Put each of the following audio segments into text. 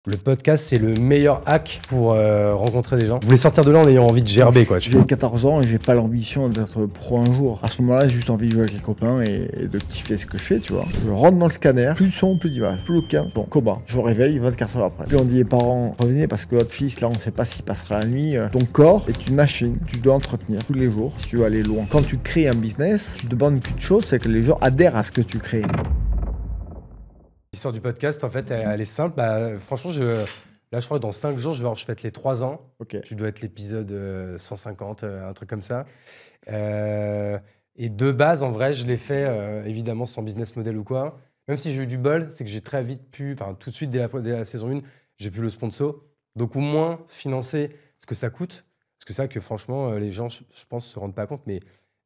Le podcast, c'est le meilleur hack pour rencontrer des gens. Je voulais sortir de là en ayant envie de gerber, quoi. J'ai 14 ans et j'ai pas l'ambition d'être pro un jour. À ce moment-là, j'ai juste envie de jouer avec les copains et de kiffer ce que je fais, tu vois. Je rentre dans le scanner, plus de son, plus d'image, plus aucun. Bon, coma. Je me réveille 24 heures après. Puis on dit les parents, revenez parce que votre fils, là, on sait pas s'il passera la nuit. Ton corps est une machine. Tu dois entretenir tous les jours si tu veux aller loin. Quand tu crées un business, tu demandes qu'une chose, c'est que les gens adhèrent à ce que tu crées. L'histoire du podcast, en fait, elle est simple. Franchement, là, je crois que dans 5 jours, je fête les 3 ans. Ok. Tu dois être l'épisode 150, un truc comme ça. Et de base, en vrai, je l'ai fait évidemment sans business model ou quoi. Même si j'ai eu du bol, c'est que j'ai très vite pu, enfin tout de suite dès la saison 1, j'ai pu le sponsor. Donc au moins financer ce que ça coûte. Parce que c'est ça que franchement, les gens, je pense, se rendent pas compte. Mais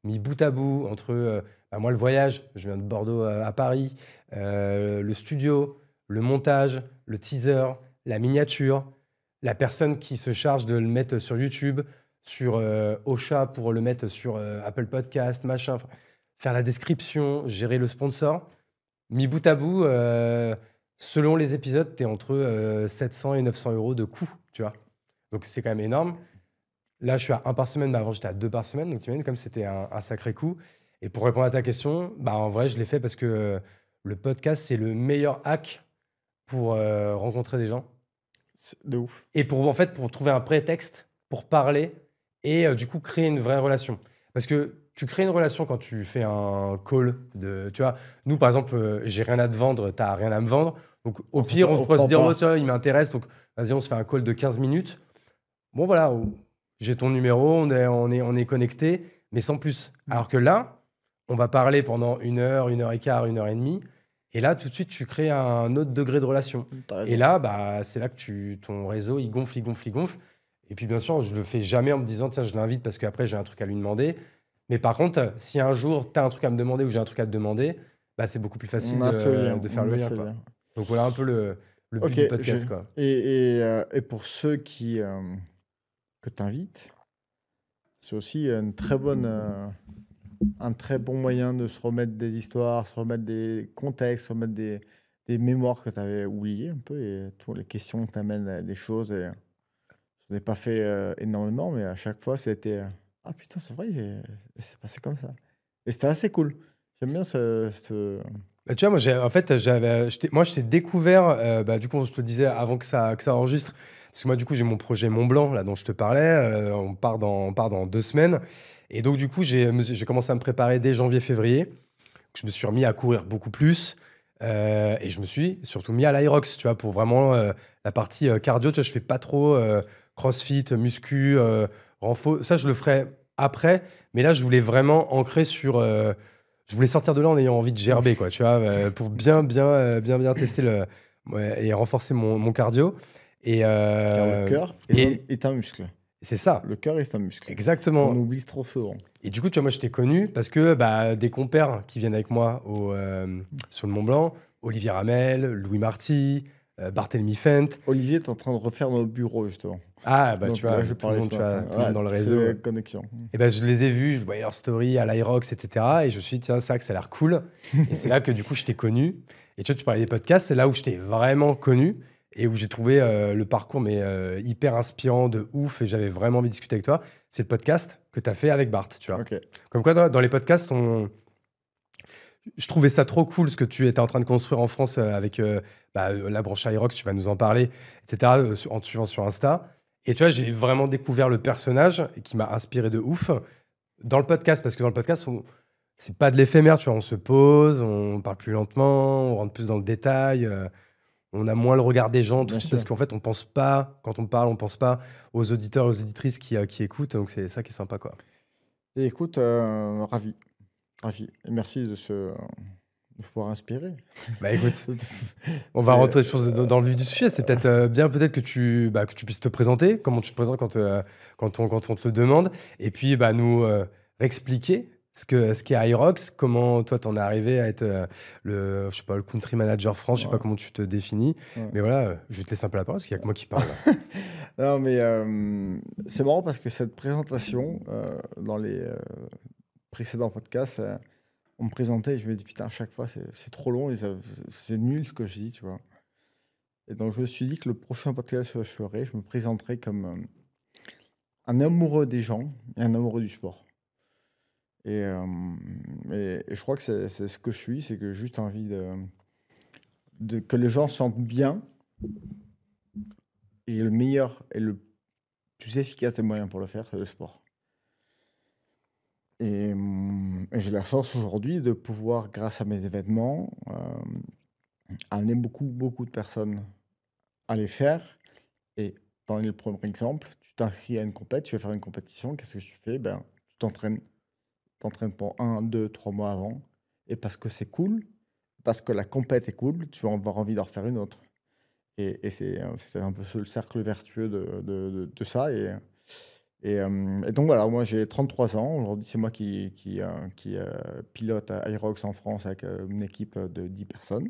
mis bout à bout, entre moi, le voyage, je viens de Bordeaux à Paris, le studio, le montage, le teaser, la miniature, la personne qui se charge de le mettre sur YouTube, sur Ocha pour le mettre sur Apple Podcast, machin, faire la description, gérer le sponsor. Mis bout à bout, selon les épisodes, tu es entre 700 et 900 euros de coût, tu vois. Donc c'est quand même énorme. Là, je suis à 1 par semaine, mais avant, j'étais à 2 par semaine. Donc tu imagines comme c'était un sacré coup. Et pour répondre à ta question, en vrai, je l'ai fait parce que le podcast, c'est le meilleur hack pour rencontrer des gens. C'est de ouf. Et en fait, pour trouver un prétexte pour parler et du coup créer une vraie relation. Parce que tu crées une relation quand tu fais un call tu vois, nous par exemple, j'ai rien à te vendre, t'as rien à me vendre. Donc au pire, on pourrait se dire, oh, tiens, il m'intéresse, donc vas-y, on se fait un call de 15 minutes. Bon voilà, j'ai ton numéro, on est connecté, mais sans plus. Alors que là, on va parler pendant 1 heure et quart, 1 heure et demie. Et là, tout de suite, tu crées un autre degré de relation. T'as raison. Et là, c'est là que ton réseau, il gonfle, il gonfle, il gonfle. Et puis, bien sûr, je le fais jamais en me disant, tiens, je l'invite parce qu'après, j'ai un truc à lui demander. Mais par contre, si un jour, tu as un truc à me demander ou j'ai un truc à te demander, c'est beaucoup plus facile On a ce lien, de faire on le a lien, ce quoi. lien. Donc, voilà un peu le but Ok, du podcast, quoi. Et pour ceux que tu invites, c'est aussi un très bon moyen de se remettre des histoires, se remettre des contextes, se remettre des mémoires que tu avais oubliées un peu et toutes les questions t'amènent à des choses. Et je n'ai pas fait énormément, mais à chaque fois, c'était ah putain, c'est vrai, c'est passé comme ça. Et c'était assez cool. J'aime bien Tu vois, en fait, moi, je t'ai découvert, du coup, je te le disais avant que ça enregistre, parce que moi, du coup, j'ai mon projet Mont Blanc, là, dont je te parlais, on part dans 2 semaines. Et donc, du coup, j'ai commencé à me préparer dès janvier-février. Je me suis remis à courir beaucoup plus, et je me suis surtout mis à l'Aerox, tu vois, pour vraiment la partie cardio. Tu vois, je fais pas trop crossfit, muscu, renfo. Ça, je le ferai après, mais là, je voulais vraiment ancrer sur... je voulais sortir de là en ayant envie de gerber, quoi, tu vois, pour bien tester et renforcer mon cardio. Et, car le cœur et est un muscle. c'est ça, Le cœur est un muscle. exactement. On oublie trop souvent. Et du coup, tu vois, moi, je t'ai connu parce que des compères qui viennent avec moi sur le Mont Blanc, Olivier Ramel, Louis Marty, Barthélemy Fent. Olivier est en train de refaire nos bureaux, justement. Tu Donc, vois, je tout le parlais monde, ce tu vois, matin. tout le monde dans le réseau. C'est la connexion. Et je les ai vus, je voyais leurs stories à l'Aerox, etc. Et je me suis dit, tiens, c'est vrai que ça a l'air cool. Et c'est là que du coup, je t'ai connu. Et tu vois, tu parlais des podcasts, c'est là où je t'ai vraiment connu et où j'ai trouvé le parcours hyper inspirant de ouf. Et j'avais vraiment envie de discuter avec toi. C'est le podcast que tu as fait avec Bart, tu vois. Ok. Comme quoi, dans les podcasts, je trouvais ça trop cool ce que tu étais en train de construire en France avec la branche Aerox, tu vas nous en parler, etc., en te suivant sur Insta. Et tu vois, j'ai vraiment découvert le personnage qui m'a inspiré de ouf dans le podcast, parce que dans le podcast, c'est pas de l'éphémère, tu vois, on se pose, on parle plus lentement, on rentre plus dans le détail, on a moins le regard des gens, tout Bien de suite, sûr. parce qu'en fait, on pense pas, quand on parle, on pense pas aux auditeurs, aux auditrices qui écoutent, donc c'est ça qui est sympa, quoi. Et écoute, ravi. Ravi. Et merci de pouvoir inspirer. Écoute, on va rentrer dans le vif du sujet. C'est peut-être bien que tu puisses te présenter, comment tu te présentes quand on te le demande, et puis nous réexpliquer ce qu'est Aerox, comment toi t'en es arrivé à être je sais pas, le country manager France, je sais pas Ouais. comment tu te définis, Ouais. mais voilà, je vais te laisser un peu la parole parce qu'il y a que moi qui parle. Là. Non, mais c'est marrant parce que cette présentation, dans les précédents podcasts, on me présentait et je me dis putain, à chaque fois, c'est trop long et c'est nul ce que je dis, tu vois. Et donc, je me suis dit que le prochain podcast que je ferai, je me présenterai comme un amoureux des gens et un amoureux du sport. Et je crois que c'est ce que je suis, c'est que j'ai juste envie que les gens se sentent bien. Et le meilleur et le plus efficace des moyens pour le faire, c'est le sport. Et j'ai la chance aujourd'hui de pouvoir, grâce à mes événements, amener beaucoup, beaucoup de personnes à les faire. Et dans le premier exemple, tu t'inscris à une compète, tu vas faire une compétition, qu'est-ce que tu fais? Ben, tu t'entraînes pour 1, 2, 3 mois avant. Et parce que c'est cool, parce que la compète est cool, tu vas avoir envie d'en refaire une autre. Et c'est un peu le cercle vertueux de ça. Et donc voilà, moi j'ai 33 ans. Aujourd'hui, c'est moi qui pilote à Aerox en France avec une équipe de 10 personnes.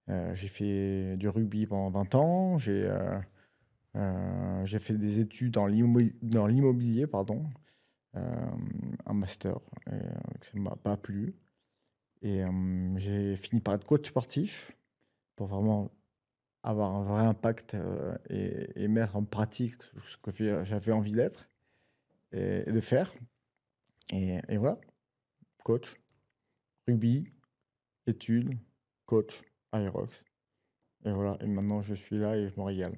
J'ai fait du rugby pendant 20 ans. J'ai fait des études dans l'immobilier, pardon, un master. Ça ne m'a pas plu. Et j'ai fini par être coach sportif pour vraiment avoir un vrai impact et mettre en pratique ce que j'avais envie d'être et de faire. Et voilà, coach, rugby, études, coach, Aerox. Et voilà, et maintenant je suis là et je me régale.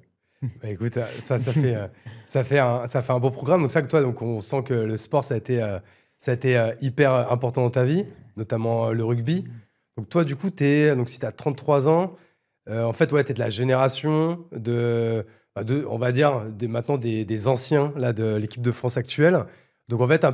Bah, écoute, ça fait un beau programme. Donc ça que toi, donc on sent que le sport, ça a été hyper important dans ta vie, notamment le rugby. Donc toi, du coup, donc si tu as 33 ans, en fait, ouais, tu es de la génération on va dire, maintenant des anciens là, de l'équipe de France actuelle. Donc en fait,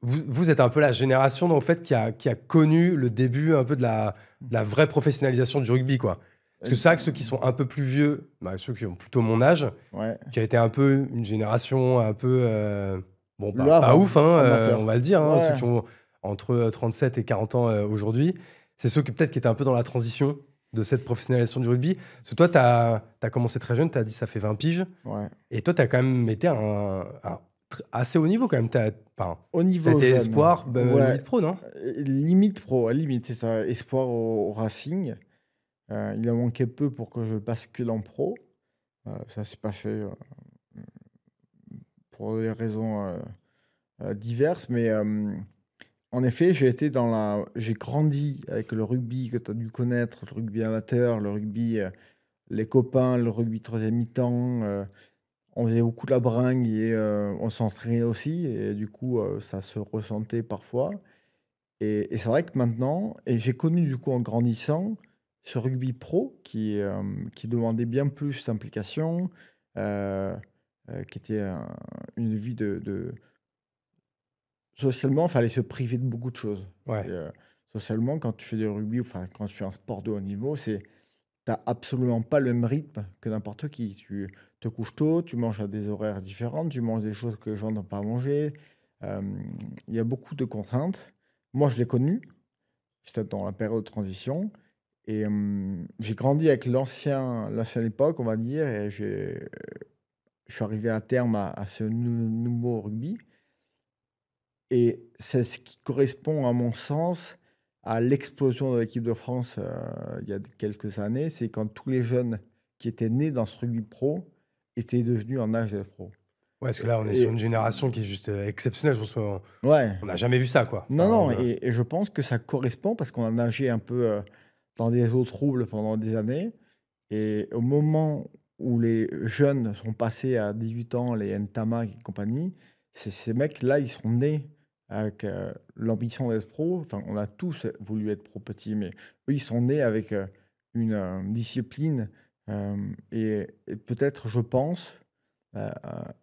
vous êtes un peu la génération en fait, qui a connu le début un peu de la vraie professionnalisation du rugby, quoi. Parce que c'est vrai que ceux qui sont un peu plus vieux, bah, ceux qui ont plutôt mon âge, Ouais, qui a été un peu une génération un peu, bon, le pas avant, ouf, hein, on amateur. va le dire, hein, ceux Ouais, qui ont entre 37 et 40 ans aujourd'hui, c'est ceux qui peut-être qui étaient un peu dans la transition de cette professionnalisation du rugby. Parce que toi, tu as commencé très jeune, tu as dit ça fait 20 piges, ouais. et toi, tu as quand même été assez haut niveau quand même. Enfin, Au tu as niveau été jeune, espoir, ouais, limite pro, non? limite pro, limite, c'est ça, espoir au Racing. Il a manqué peu pour que je bascule en pro. Ça s'est pas fait pour des raisons diverses, mais en effet, j'ai grandi avec le rugby que tu as dû connaître, le rugby amateur, le rugby, les copains, le rugby troisième mi-temps. On faisait beaucoup de la bringue et on s'entraînait aussi, et du coup, ça se ressentait parfois. Et c'est vrai que maintenant, et j'ai connu du coup en grandissant ce rugby pro qui demandait bien plus d'implication, euh, qui était une vie socialement, il fallait se priver de beaucoup de choses. Et, Ouais. socialement, quand tu fais du rugby, enfin quand tu fais un sport de haut niveau, t'as absolument pas le même rythme que n'importe qui. Tu te couches tôt, tu manges à des horaires différents, tu manges des choses que les gens n'ont pas mangé. Euh, Il y a beaucoup de contraintes. Moi, je l'ai connu, j'étais dans la période de transition. Et j'ai grandi avec l'ancienne époque, on va dire, et je suis arrivé à terme à ce nouveau rugby. Et c'est ce qui correspond, à mon sens, à l'explosion de l'équipe de France il y a quelques années. C'est quand tous les jeunes qui étaient nés dans ce rugby pro étaient devenus en âge d'être pro. Ouais, parce que là, on est sur une Et génération qui est juste exceptionnelle. Je pense qu'on ouais, n'a jamais vu ça, quoi. non, Enfin, non, et je pense que ça correspond parce qu'on a nagé un peu dans des eaux troubles pendant des années. Et au moment où les jeunes sont passés à 18 ans, les Ntama et compagnie, ces mecs-là, ils sont nés avec l'ambition d'être pro. Enfin, on a tous voulu être pro petit, mais eux, ils sont nés avec une discipline et peut-être, je pense, à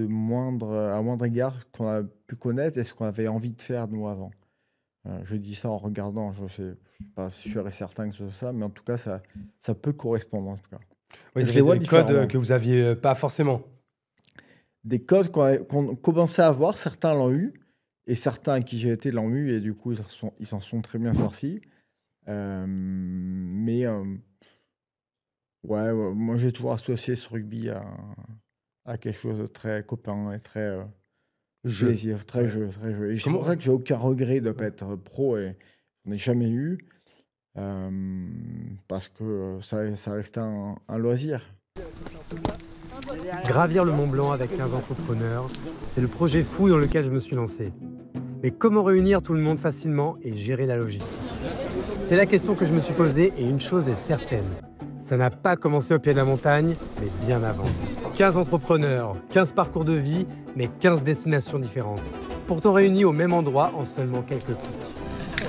moindre égard qu'on a pu connaître et ce qu'on avait envie de faire nous avant. Je dis ça en regardant, je sais, je suis pas sûr et certain que ce soit ça, mais en tout cas, ça peut correspondre en tout cas. ouais, ils Je les avaient vois des codes différemment. que vous aviez pas forcément. Des codes qu'on commençait à avoir, certains l'ont eu, et certains à qui j'ai été l'ont eu, et du coup, ils s'en sont très bien sortis. Mais ouais, ouais, moi j'ai toujours associé ce rugby à quelque chose de très copain et très Jeu. plaisir, très Ouais. jeu, très jeu. Et c'est pour Comment? ça que j'ai aucun regret de ne pas Ouais. être pro, et j'en ai jamais eu. parce que ça reste un loisir. Gravir le Mont Blanc avec 15 entrepreneurs, c'est le projet fou dans lequel je me suis lancé. Mais comment réunir tout le monde facilement et gérer la logistique? C'est la question que je me suis posée et une chose est certaine. Ça n'a pas commencé au pied de la montagne, mais bien avant. 15 entrepreneurs, 15 parcours de vie, mais 15 destinations différentes. Pourtant réunis au même endroit en seulement quelques clics.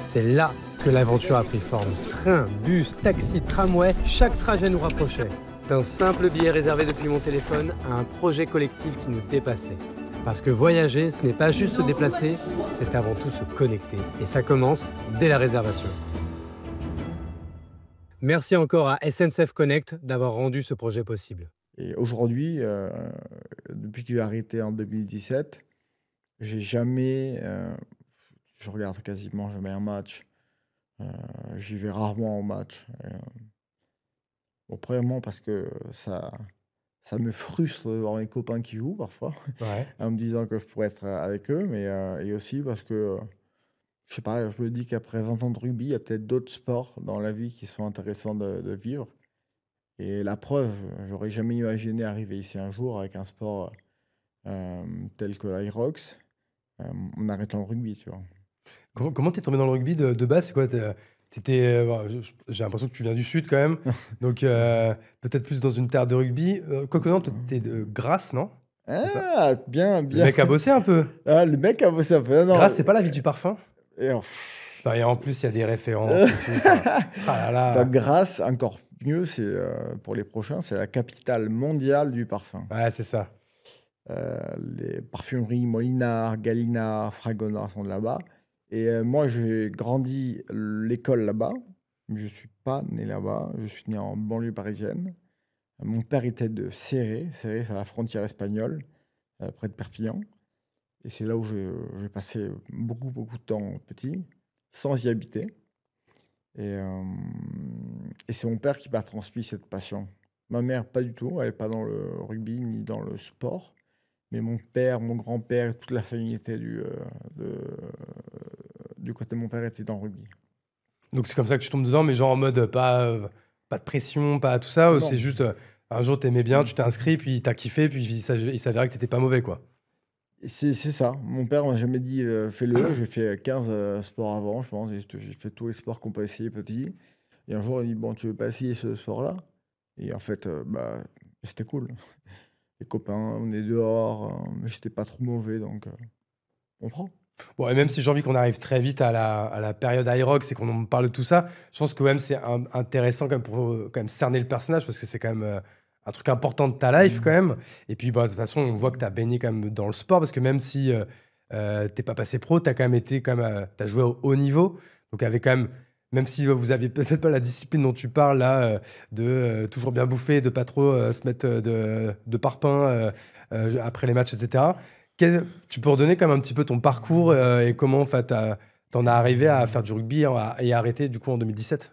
C'est là que l'aventure a pris forme. Train, bus, taxi, tramway, chaque trajet nous rapprochait. D'un simple billet réservé depuis mon téléphone à un projet collectif qui nous dépassait. Parce que voyager, ce n'est pas juste se déplacer, c'est avant tout se connecter. Et ça commence dès la réservation. Merci encore à SNCF Connect d'avoir rendu ce projet possible. Et aujourd'hui, depuis que j'ai arrêté en 2017, j'ai jamais, je regarde quasiment jamais un match. J'y vais rarement en match. Bon, premièrement parce que ça me frustre de voir mes copains qui jouent parfois, Ouais. en me disant que je pourrais être avec eux, mais et aussi parce que, je sais pas, je me dis qu'après 20 ans de rugby, il y a peut-être d'autres sports dans la vie qui sont intéressants de vivre. Et la preuve, j'aurais jamais imaginé arriver ici un jour avec un sport tel que l'Irox, en arrêtant le rugby, tu vois. Comment t'es tombé dans le rugby de base? C'est quoi? Bon, j'ai l'impression que tu viens du sud quand même, donc peut-être plus dans une terre de rugby. Quoique non, t'es de Grasse, non? C'est ça? Ah, bien, Le bien. mec a bossé un peu. Ah, le mec a bossé un peu. Non, Grasse, c'est pas la ville du parfum? et, Enfin, et en plus, il y a des références et tout. Enfin, ah là enfin, là. Grasse, encore mieux, c'est pour les prochains, c'est la capitale mondiale du parfum. Ouais, c'est ça. Les parfumeries Molinard, Gallinard, Fragonard sont de là-bas. Et moi, j'ai grandi l'école là-bas, mais je ne suis pas né là-bas. Je suis né en banlieue parisienne. Mon père était de Céré. Céré, c'est à la frontière espagnole, près de Perpignan. Et c'est là où j'ai passé beaucoup, beaucoup de temps petit, sans y habiter. Et c'est mon père qui m'a transmis cette passion. Ma mère, pas du tout. Elle n'est pas dans le rugby ni dans le sport. Mais mon père, mon grand-père, toute la famille était du côté de mon père était dans le rugby. Donc c'est comme ça que tu tombes dedans, mais genre en mode pas de pression, pas tout ça. Non. C'est juste un jour t'aimais bien, tu t'es inscrit, puis t'as kiffé, puis il s'avérait que t'étais pas mauvais, quoi. Et c'est ça. Mon père m'a jamais dit fais-le. J'ai fait 15 sports avant, je pense. J'ai fait tous les sports qu'on peut essayer petit. Et un jour, il m'a dit bon, tu veux pas essayer ce sport-là? Et en fait, bah, c'était cool. Les copains, on est dehors, mais j'étais pas trop mauvais, donc on prend. Bon, et même si j'ai envie qu'on arrive très vite à la période Irox et qu'on en parle de tout ça, je pense que quand même c'est intéressant quand même pour quand même cerner le personnage parce que c'est quand même un truc important de ta life quand même. Et puis bah, de toute façon, on voit que tu as baigné quand même dans le sport parce que même si t'es pas passé pro, tu as quand même été quand même, t'as joué au haut niveau. Donc avec quand même si vous aviez peut-être pas la discipline dont tu parles là, de toujours bien bouffer, de pas trop se mettre de parpaing après les matchs, etc. Tu peux redonner quand même un petit peu ton parcours et comment en fait, t'en as arrivé à faire du rugby et à arrêter du coup en 2017?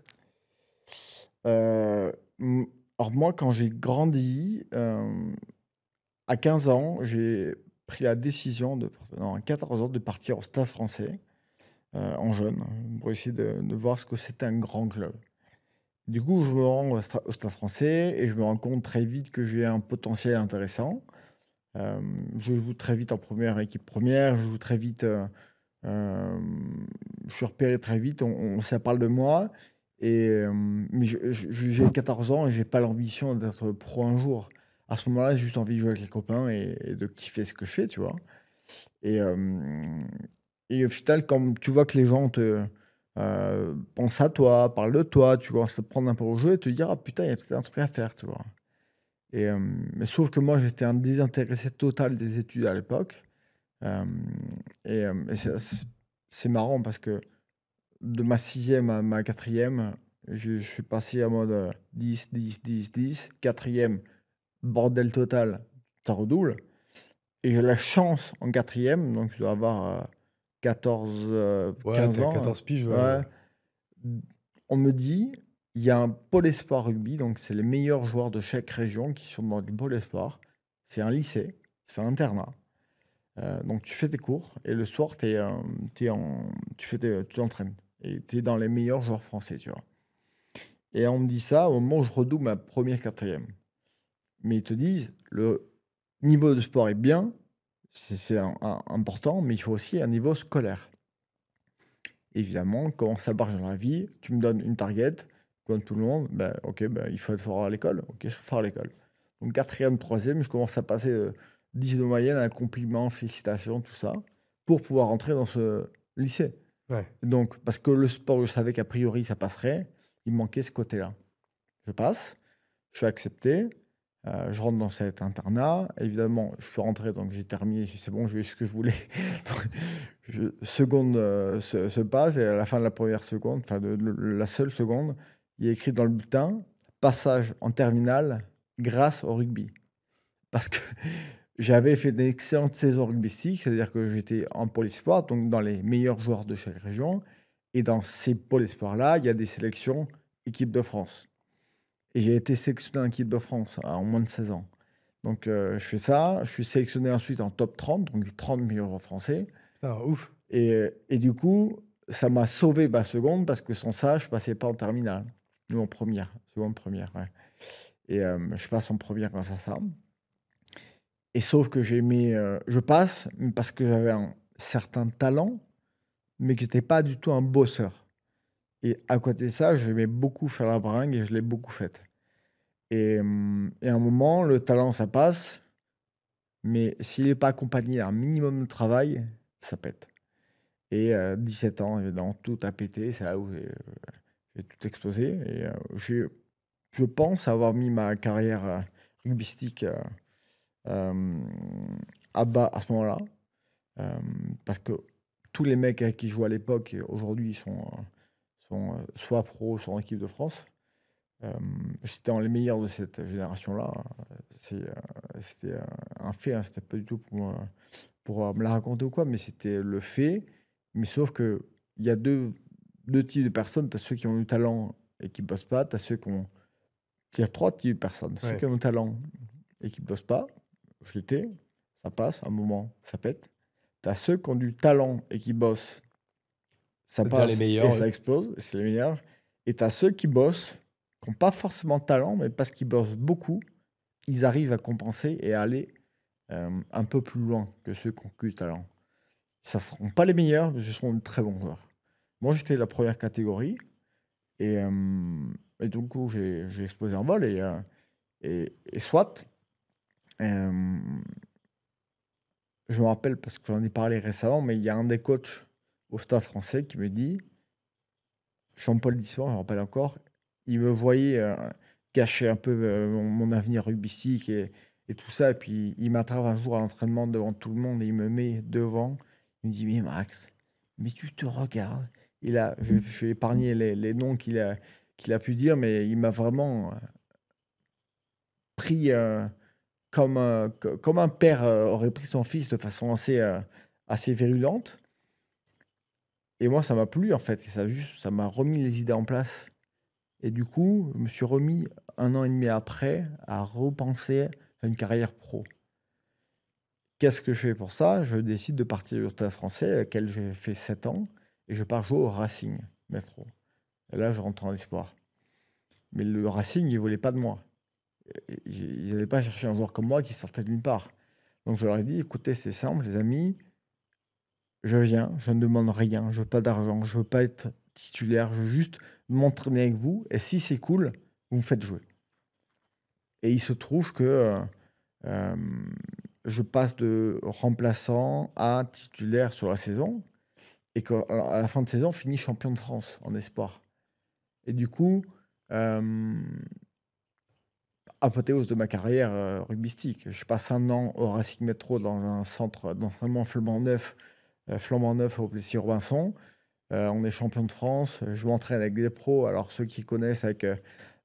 Alors moi, quand j'ai grandi, à 15 ans, j'ai pris la décision, à 14 ans, de partir au Stade français, en jeune, pour essayer de voir ce que c'était un grand club. Du coup, je me rends au Stade français et je me rends compte très vite que j'ai un potentiel intéressant. Je joue très vite en première équipe première, je joue très vite, je suis repéré très vite, ça parle de moi. Mais j'ai 14 ans et j'ai pas l'ambition d'être pro un jour. À ce moment-là, j'ai juste envie de jouer avec les copains et de kiffer ce que je fais, tu vois. Et, et au final, quand tu vois que les gens pensent à toi, parlent de toi, tu commences à te prendre un peu au jeu et te dire ah putain, il y a peut-être un truc à faire, tu vois. Mais sauf que moi, j'étais un désintéressé total des études à l'époque. Et c'est marrant parce que de ma sixième à ma quatrième, je suis passé en mode 10, 10, 10, 10. Quatrième, bordel total, ça redouble. Et j'ai la chance en quatrième, donc je dois avoir 14, Ouais, 15 t'as ans. 14 piges. Ouais. On me dit, il y a un pôle espoir rugby, donc c'est les meilleurs joueurs de chaque région qui sont dans le pôle espoir. C'est un lycée, c'est un internat. Donc tu fais tes cours et le soir, tu t'entraînes. Et tu es dans les meilleurs joueurs français, tu vois. Et on me dit ça au moment où je redouble ma première quatrième. Mais ils te disent, le niveau de sport est bien, c'est important, mais il faut aussi un niveau scolaire. Évidemment, comment ça marche dans la vie, tu me donnes une target, comme tout le monde, ben, ok, ben, il faut être fort à l'école, ok, je suis fort à l'école. Donc quatrième, troisième, je commence à passer 10 de moyenne, un compliment, félicitations, tout ça, pour pouvoir entrer dans ce lycée. Ouais. Donc, parce que le sport, je savais qu'a priori, ça passerait, il me manquait ce côté-là. Je passe, je suis accepté, je rentre dans cet internat. Évidemment, je suis rentré, donc j'ai terminé, c'est bon, j'ai eu ce que je voulais. Seconde se passe, et à la fin de la première seconde, enfin de la seule seconde, il y a écrit dans le bulletin passage en terminale grâce au rugby. Parce que j'avais fait une excellente saison rugbystique, c'est-à-dire que j'étais en pôle espoir, donc dans les meilleurs joueurs de chaque région. Et dans ces pôles espoirs-là, il y a des sélections équipe de France. Et j'ai été sélectionné en équipe de France en moins de 16 ans. Donc je fais ça, je suis sélectionné ensuite en top 30, donc les 30 meilleurs joueurs français. Putain, ouf. Et du coup, ça m'a sauvé ma seconde parce que sans ça, je passais pas en terminale. Ou en première, seconde première, ouais. Et je passe en première grâce à ça. Et sauf que je passe parce que j'avais un certain talent, mais que j'étais pas du tout un bosseur. Et à côté de ça, j'aimais beaucoup faire la bringue et je l'ai beaucoup faite. Et à un moment, le talent, ça passe, mais s'il n'est pas accompagné d'un minimum de travail, ça pète. Et 17 ans, évidemment, tout a pété. C'est là où j'ai tout explosé. Et je pense avoir mis ma carrière rugbystique à bas à ce moment-là. Parce que tous les mecs avec qui je jouais à l'époque, aujourd'hui, sont soit pro, soit en équipe de France. J'étais dans les meilleurs de cette génération-là. C'était un fait, hein, c'était pas du tout pour me la raconter ou quoi, mais c'était le fait. Mais sauf que il y a deux types de personnes. Tu as ceux qui ont du talent et qui bossent pas. Tu as ceux qui ont. Il y a trois types de personnes. Ceux Ouais. qui ont du talent et qui bossent pas. Je l'étais. Ça passe. À un moment, ça pète. Tu as ceux qui ont du talent et qui bossent. Ça C'est-à-dire passe les meilleurs, et ça ouais. explose. C'est les meilleurs. Et tu as ceux qui bossent, qui n'ont pas forcément de talent, mais parce qu'ils bossent beaucoup, ils arrivent à compenser et à aller un peu plus loin que ceux qui ont que du talent. Ça ne seront pas les meilleurs, mais ce seront de très bons joueurs. Moi, j'étais la première catégorie. Et du coup, j'ai explosé en vol. Et soit, euh, je me rappelle parce que j'en ai parlé récemment, mais il y a un des coachs au Stade français qui me dit, Jean-Paul Dissoir, je me rappelle encore, il me voyait gâcher un peu mon avenir rugbystique et tout ça. Et puis, il m'attrape un jour à l'entraînement devant tout le monde et il me met devant. Il me dit, mais Max, mais tu te regardes. Et là, je vais épargner les noms qu'il a pu dire, mais il m'a vraiment pris comme un père aurait pris son fils de façon assez virulente. Et moi, ça m'a plu, en fait. Et ça m'a remis les idées en place. Et du coup, je me suis remis 1 an et demi après à repenser à une carrière pro. Qu'est-ce que je fais pour ça? Je décide de partir du Stade français, auquel j'ai fait 7 ans, et je pars jouer au Racing Métro. Et là, je rentre en espoir. Mais le Racing, il ne voulait pas de moi. Ils n'allaient pas chercher un joueur comme moi qui sortait de nulle part. Donc je leur ai dit, écoutez, c'est simple, les amis, je viens, je ne demande rien, je veux pas d'argent, je veux pas être titulaire, je veux juste m'entraîner avec vous, et si c'est cool, vous me faites jouer. Et il se trouve que euh, je passe de remplaçant à titulaire sur la saison, et qu'à la fin de saison, on finit champion de France en espoir. Et du coup, apothéose de ma carrière rugbystique. Je passe 1 an au Racing Métro dans un centre d'entraînement flambant neuf au Plessis-Robinson. On est champion de France. Je m'entraîne avec des pros. Alors, ceux qui connaissent, avec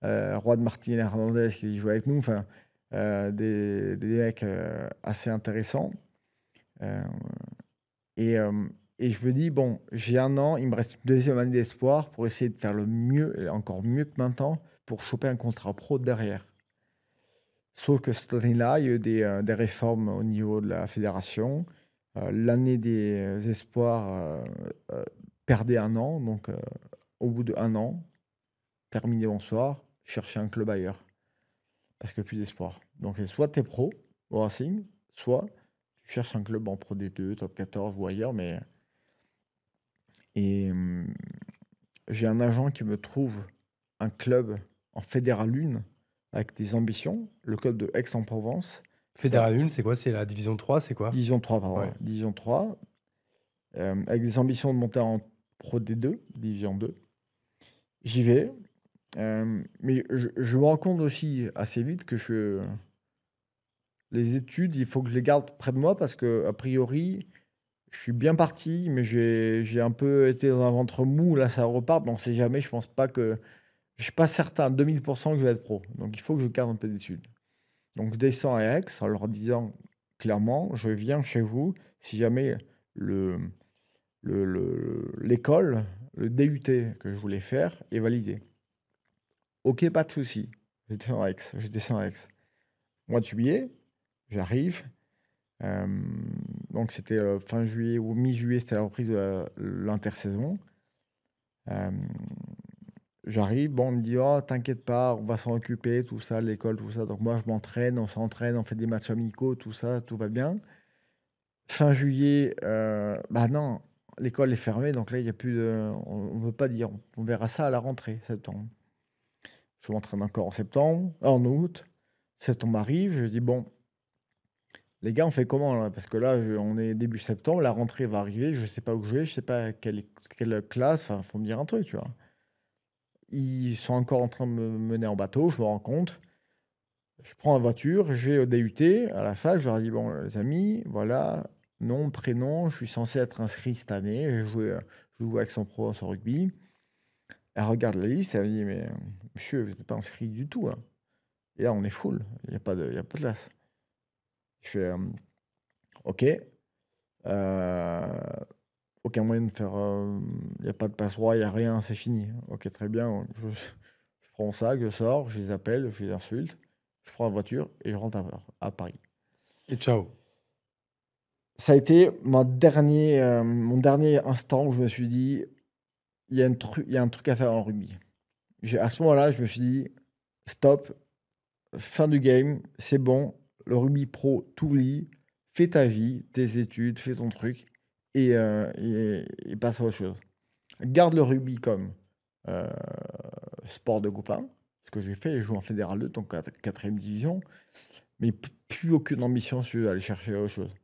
Roi de Martin Hernandez qui joue avec nous, enfin, des mecs assez intéressants. Euh, et, et je me dis, bon, j'ai 1 an, il me reste une deuxième année d'espoir pour essayer de faire le mieux, et encore mieux que maintenant, pour choper un contrat pro derrière. Sauf que cette année-là, il y a eu des réformes au niveau de la fédération. L'année des espoirs perdait 1 an. Donc, au bout d'1 an, terminé, bonsoir, chercher un club ailleurs. Parce que plus d'espoir. Donc, soit tu es pro au Racing, soit tu cherches un club en Pro D2, Top 14 ou ailleurs. Et j'ai un agent qui me trouve un club en Fédéral 1 avec des ambitions, le club de Aix-en-Provence, Fédéral 1, c'est quoi? C'est la division 3, c'est quoi? Division 3, pardon. Ouais. Division 3, avec des ambitions de monter en Pro D2, Division 2. J'y vais. Mais je me rends compte aussi assez vite que les études, il faut que je les garde près de moi parce que, a priori, je suis bien parti, mais j'ai un peu été dans un ventre mou. Là, ça repart. Mais on sait jamais. Je pense pas que. Je suis pas certain à 2000% que je vais être pro. Donc, il faut que je garde un peu d'études. Donc, je descends à Aix en leur disant clairement, je viens chez vous si jamais l'école, le DUT que je voulais faire est validé. Ok, pas de souci. Je descends à Aix. Mois de juillet, j'arrive. Donc c'était fin juillet ou mi-juillet, c'était la reprise de l'intersaison. J'arrive, bon, on me dit, oh, t'inquiète pas, on va s'en occuper, tout ça, l'école, tout ça. Donc moi, je m'entraîne, on s'entraîne, on fait des matchs amicaux, tout ça, tout va bien. Fin juillet, bah non, l'école est fermée, donc là, il n'y a plus de. On ne veut pas dire, on verra ça à la rentrée, septembre. Je m'entraîne encore en septembre, en août. Septembre arrive, je dis, bon, les gars, on fait comment là? Parce que là, on est début septembre, la rentrée va arriver, je sais pas où je vais, je sais pas quelle classe, enfin, faut me dire un truc, tu vois. Ils sont encore en train de me mener en bateau, je me rends compte. Je prends la voiture, je vais au DUT, à la fac, je leur dis, bon, les amis, voilà, nom, prénom, je suis censé être inscrit cette année, je joue avec son pro au rugby. Elle regarde la liste, elle me dit, mais monsieur, vous n'êtes pas inscrit du tout, là. Et là, on est full, il n'y a pas de place. Je fais, ok. Aucun moyen de faire. Il n'y a pas de passe-droit, il n'y a rien, c'est fini. Ok, très bien. Je prends mon sac, je sors, je les appelle, je les insulte, je prends la voiture et je rentre à Paris. Et ciao. Ça a été mon dernier instant où je me suis dit, il y a un truc à faire dans le rugby. À ce moment-là, je me suis dit, stop, fin du game, c'est bon, le rugby pro, t'oublies, fais ta vie, tes études, fais ton truc et passe à autre chose. Garde le rugby comme sport de copain, ce que j'ai fait, j'ai joué en Fédéral 2, donc 4e division, mais plus aucune ambition sur aller chercher autre chose.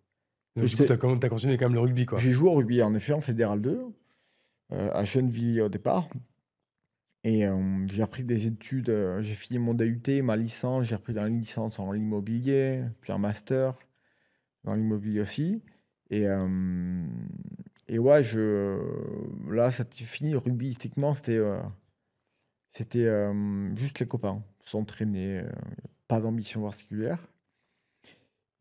Donc, du coup, t'as continué quand même le rugby, quoi. J'ai joué au rugby, en effet, en Fédéral 2, à Gennevilliers au départ. Et j'ai repris des études, j'ai fini mon DUT, ma licence, j'ai repris une licence en immobilier, puis un master dans l'immobilier aussi. Et ouais, là, ça fini rugbystiquement, c'était juste les copains, s'entraîner, pas d'ambition particulière.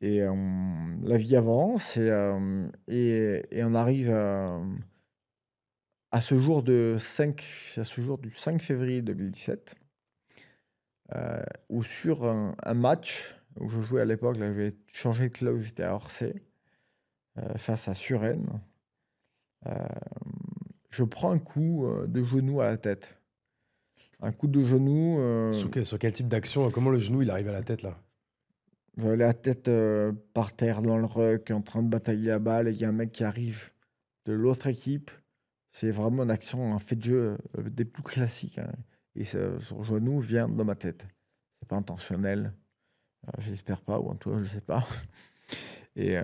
Et la vie avance et on arrive à ce jour du 5 février 2017, où sur un match où je jouais à l'époque, là, je vais changer de club, j'étais à Orsay, face à Suresnes. Je prends un coup de genou à la tête. Un coup de genou. Sur quel type d'action? Comment le genou il arrive à la tête là? J'avais la tête par terre dans le ruck, en train de batailler la balle, et il y a un mec qui arrive de l'autre équipe. C'est vraiment une action, un fait de jeu des plus classiques, hein. Et son genou vient dans ma tête. C'est pas intentionnel. J'espère pas, ou en tout cas, je sais pas. Et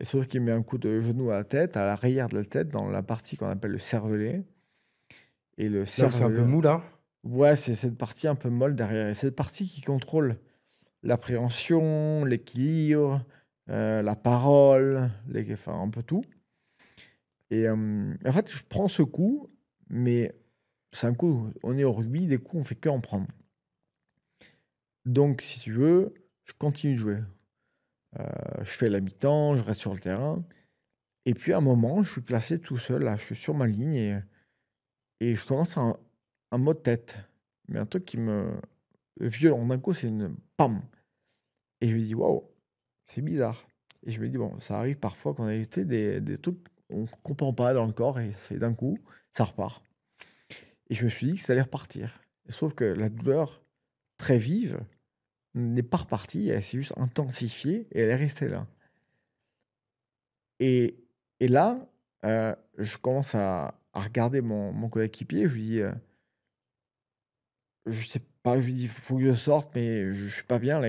sauf qu'il met un coup de genou à la tête, à l'arrière de la tête, dans la partie qu'on appelle le cervelet. Et le Là où c'est un peu mou là? Ouais, c'est cette partie un peu molle derrière. Et c'est cette partie qui contrôle l'appréhension, l'équilibre, la parole, enfin un peu tout. Et en fait, je prends ce coup, mais c'est un coup, on est au rugby, des coups, on fait que en prendre. Donc, si tu veux, je continue de jouer. Je fais la mi-temps, je reste sur le terrain. Et puis à un moment, je suis placé tout seul, là, je suis sur ma ligne et je commence un mot de tête. Mais un truc qui me violent. D'un coup, c'est une pam. Et je me dis, waouh, c'est bizarre. Et je me dis, bon, ça arrive parfois qu'on a été des trucs on ne comprend pas dans le corps et c'est d'un coup, ça repart. Et je me suis dit que ça allait repartir. Sauf que la douleur, très vive, n'est pas repartie, elle s'est juste intensifiée et elle est restée là. Et, et là, je commence à regarder mon coéquipier, je lui dis, je sais pas, je lui dis, faut que je sorte, mais je suis pas bien là,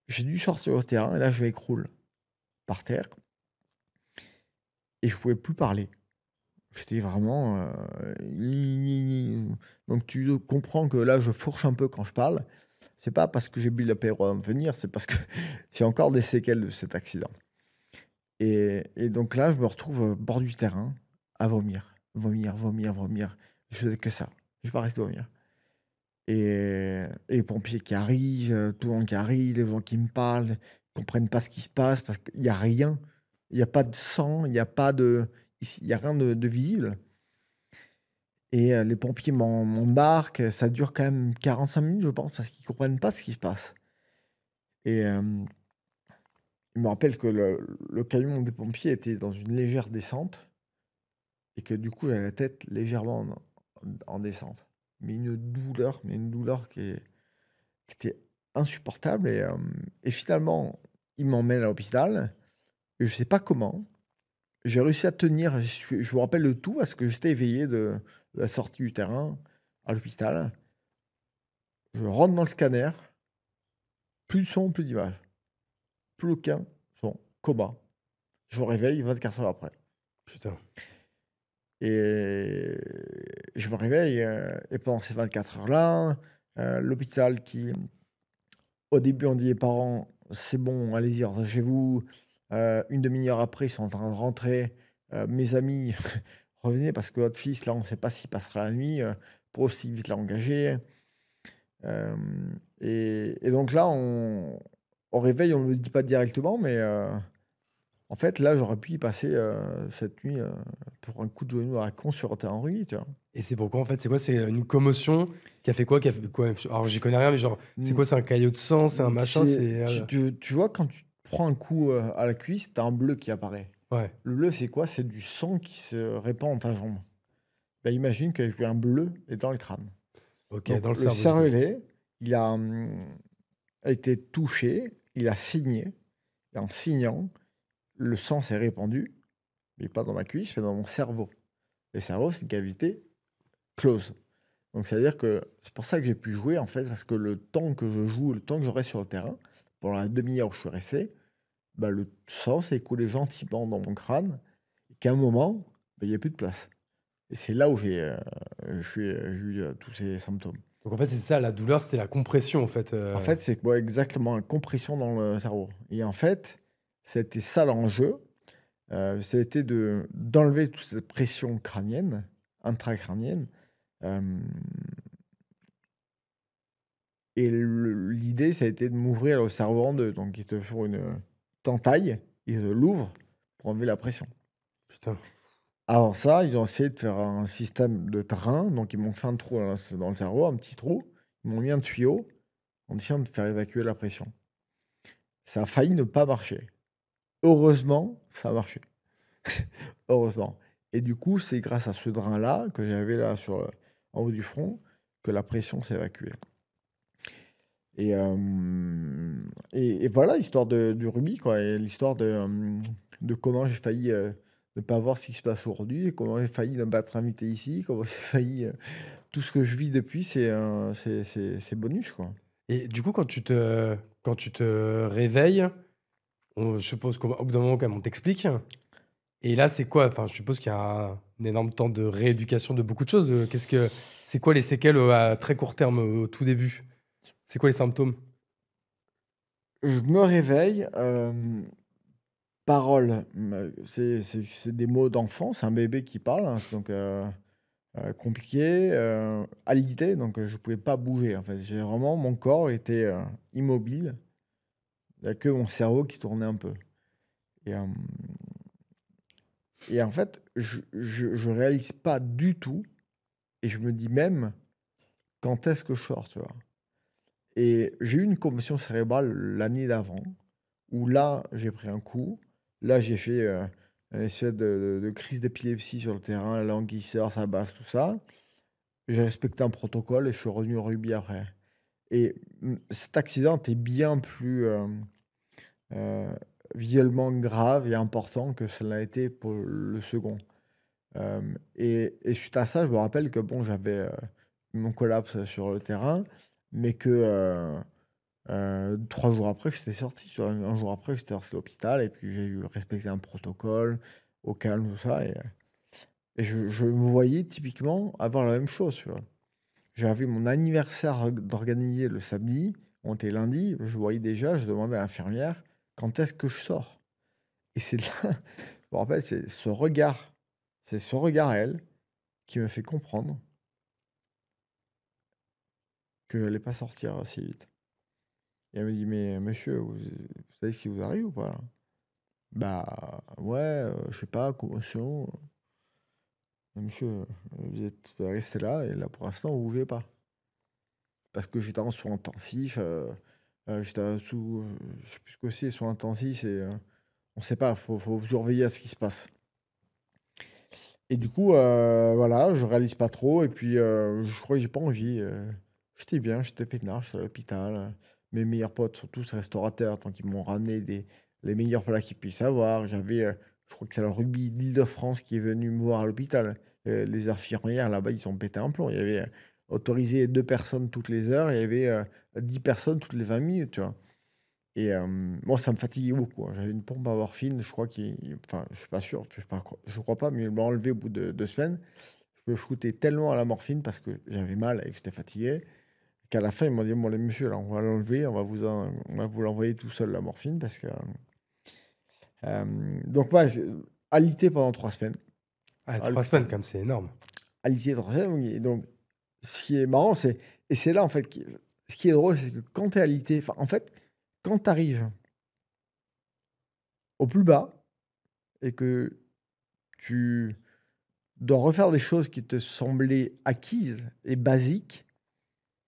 j'ai dû sortir au terrain, et là je m'écroule par terre, et je pouvais plus parler. J'étais vraiment, donc tu comprends que là je fourche un peu quand je parle. C'est pas parce que j'ai bu l'apéro avant de venir, c'est parce que j'ai encore des séquelles de cet accident. Et donc là, je me retrouve au bord du terrain à vomir, vomir, vomir, vomir. Je faisais que ça. Je pas resté vomir. Et les pompiers qui arrivent, tout le monde qui arrive, les gens qui me parlent, ne comprennent pas ce qui se passe parce qu'il y a rien. Il y a pas de sang, il y a pas de ici, il y a rien de visible. Et les pompiers m'embarquent, ça dure quand même 45 minutes, je pense, parce qu'ils comprennent pas ce qui se passe. Et je me rappelle que le camion des pompiers était dans une légère descente et que du coup, j'avais la tête légèrement en descente. Mais une douleur qui était insupportable. Et finalement, ils m'emmènent à l'hôpital. Et je sais pas comment. J'ai réussi à tenir. Je me rappelle de tout parce que j'étais éveillé de la sortie du terrain à l'hôpital. Je rentre dans le scanner. Plus de son, plus d'image. Plus aucun son. Coma. Je me réveille 24 heures après. Putain. Et je me réveille, et pendant ces 24 heures-là, l'hôpital qui, au début, on dit aux parents, c'est bon, allez-y, rentrez chez vous. Une demi-heure après, ils sont en train de rentrer. Mes amis, revenez parce que votre fils, là, on ne sait pas s'il passera la nuit. Pour aussi vite l'a engagé. Et donc là, au réveil, on ne le dit pas directement, mais en fait, là, j'aurais pu y passer cette nuit pour un coup de genou à la con sur un terrain de rugby, tu vois. Et c'est pourquoi, en fait, c'est quoi? C'est une commotion qui a fait quoi? Qui a fait quoi? Alors, j'y connais rien, mais genre, c'est quoi? C'est un caillot de sang? C'est un machin? Tu vois, quand tu te prends un coup à la cuisse, t'as un bleu qui apparaît. Ouais, Le bleu, c'est quoi? C'est du sang qui se répand dans ta jambe. Bah, imagine que j'ai eu un bleu et dans le crâne. ok, Donc, dans le le cerveau. Du coup. cervelet, il a été touché, il a saigné. Et en saignant, le sang s'est répandu, mais pas dans ma cuisse, mais dans mon cerveau. Le cerveau, c'est une cavité close. Donc, c'est-à-dire que c'est pour ça que j'ai pu jouer, en fait, parce que le temps que je joue, le temps que je reste sur le terrain, pendant la demi-heure où je suis resté, bah, le sang s'est écoulé gentiment dans mon crâne, et qu'à un moment, bah, il n'y a plus de place. Et c'est là où j'ai eu tous ces symptômes. Donc, en fait, c'est ça, la douleur, c'était la compression, en fait. En fait, c'est quoi exactement une compression dans le cerveau. Et en fait, c'était ça l'enjeu. C'était d'enlever toute cette pression crânienne, intracrânienne. euh, Et l'idée, ça a été de m'ouvrir le cerveau en deux. Donc, ils te font une tentaille, ils l'ouvrent pour enlever la pression. Putain. Avant ça, ils ont essayé de faire un système de train. Donc, ils m'ont fait un trou dans le cerveau, un petit trou. Ils m'ont mis un tuyau en essayant de faire évacuer la pression. Ça a failli ne pas marcher. Heureusement, ça a marché. Heureusement. Et du coup, c'est grâce à ce drain-là que j'avais là en haut du front que la pression s'est évacuée. Et voilà l'histoire du rugby, quoi. Et l'histoire de comment j'ai failli ne pas voir ce qui se passe aujourd'hui, et comment j'ai failli ne pas être invité ici, comment j'ai failli. Tout ce que je vis depuis, c'est bonus, quoi. Et du coup, quand tu te réveilles, je suppose qu'au bout d'un moment, quand même, on t'explique. Et là, c'est quoi? Enfin, je suppose qu'il y a un énorme temps de rééducation de beaucoup de choses. C'est quoi les séquelles à très court terme au tout début? C'est quoi les symptômes? Je me réveille, parole, c'est des mots d'enfant, c'est un bébé qui parle, hein, c'est donc compliqué, alité, donc je pouvais pas bouger, en fait. J'ai vraiment mon corps était immobile, il y a que mon cerveau qui tournait un peu. Et, et en fait, je réalise pas du tout, et je me dis même quand est-ce que je sors, tu vois. Et j'ai eu une commotion cérébrale l'année d'avant, où là, j'ai pris un coup. Là, j'ai fait une espèce de crise d'épilepsie sur le terrain, la langue qui sort, ça baffe, tout ça. j'ai respecté un protocole et je suis revenu au rugby après. Et cet accident était bien plus euh, visuellement grave et important que cela a été pour le second. Et suite à ça, je me rappelle que bon, j'avais mon collapse sur le terrain, mais que 3 jours après, j'étais sorti. Un jour après, j'étais sorti de l'hôpital et puis j'ai eu respecté un protocole au calme, tout ça. Et je me voyais typiquement avoir la même chose, tu vois. J'avais mon anniversaire d'organiser le samedi, on était lundi, je voyais déjà, je demandais à l'infirmière quand est-ce que je sors. Et c'est là, je me rappelle, c'est ce regard à elle qui me fait comprendre que je n'allais pas sortir assez vite. Et elle me dit, mais monsieur, vous savez ce qui vous arrive ou pas là? Bah ouais, je sais pas, commotion. Monsieur, vous êtes resté là et là pour l'instant vous ne bougez pas. Parce que j'étais en soins intensifs, j'étais sous, je sais plus ce que c'est, soins intensifs, on sait pas, faut toujours veiller à ce qui se passe. Et du coup, voilà, je réalise pas trop et puis, je crois que j'ai pas envie, j'étais bien, j'étais peinard, j'étais à l'hôpital, mes meilleurs potes sont tous restaurateurs, donc ils m'ont ramené les meilleurs plats qu'ils puissent avoir. J'avais, je crois que c'est le rugby d'Île-de-France qui est venu me voir à l'hôpital. Les infirmières là-bas, ils ont pété un plomb. Il y avait, autorisé 2 personnes toutes les heures, il y avait, 10 personnes toutes les 20 minutes, tu vois? Et moi, ça me fatiguait beaucoup, hein. J'avais une pompe à morphine, je crois enfin, je suis pas sûr, je crois pas, mais ils l'ont enlevé au bout de 2 semaines. Je me shootais tellement à la morphine parce que j'avais mal et que j'étais fatigué, qu'à la fin, ils m'ont dit: «Bon, les messieurs, là, on va l'enlever, on va vous l'envoyer tout seul, la morphine», parce que, donc ouais, j'ai alité pendant 3 semaines Ah, à 3 semaines, l'hôpital. quand même, c'est énorme. Alité 3 semaines, oui, et donc ce qui est marrant, c'est là, en fait, ce qui est drôle, c'est que quand tu es alité, enfin, en fait, quand tu arrives au plus bas et que tu dois refaire des choses qui te semblaient acquises et basiques,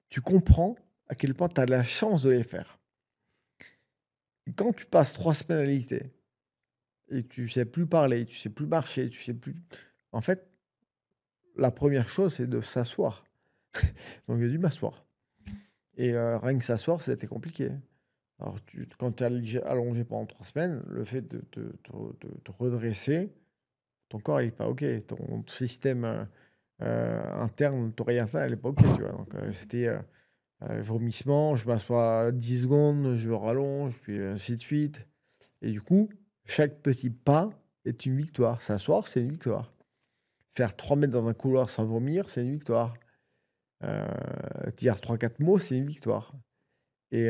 tu comprends à quel point tu as la chance de les faire. Et quand tu passes 3 semaines à l'IT et tu sais plus parler, tu sais plus marcher, tu sais plus, en fait, la première chose, c'est de s'asseoir. Donc j'ai dû m'asseoir et rien que s'asseoir, c'était compliqué. Alors quand tu es allongé pendant 3 semaines, le fait de te redresser, ton corps il est pas OK. Ton système, interne, ton réinterne, elle est pas OK, tu vois? Donc c'était, vomissement, je m'assois 10 secondes, je rallonge, puis ainsi de suite, et du coup, chaque petit pas est une victoire. S'asseoir, c'est une victoire. Faire 3 mètres dans un couloir sans vomir, c'est une victoire. Dire 3-4 mots, c'est une victoire. Et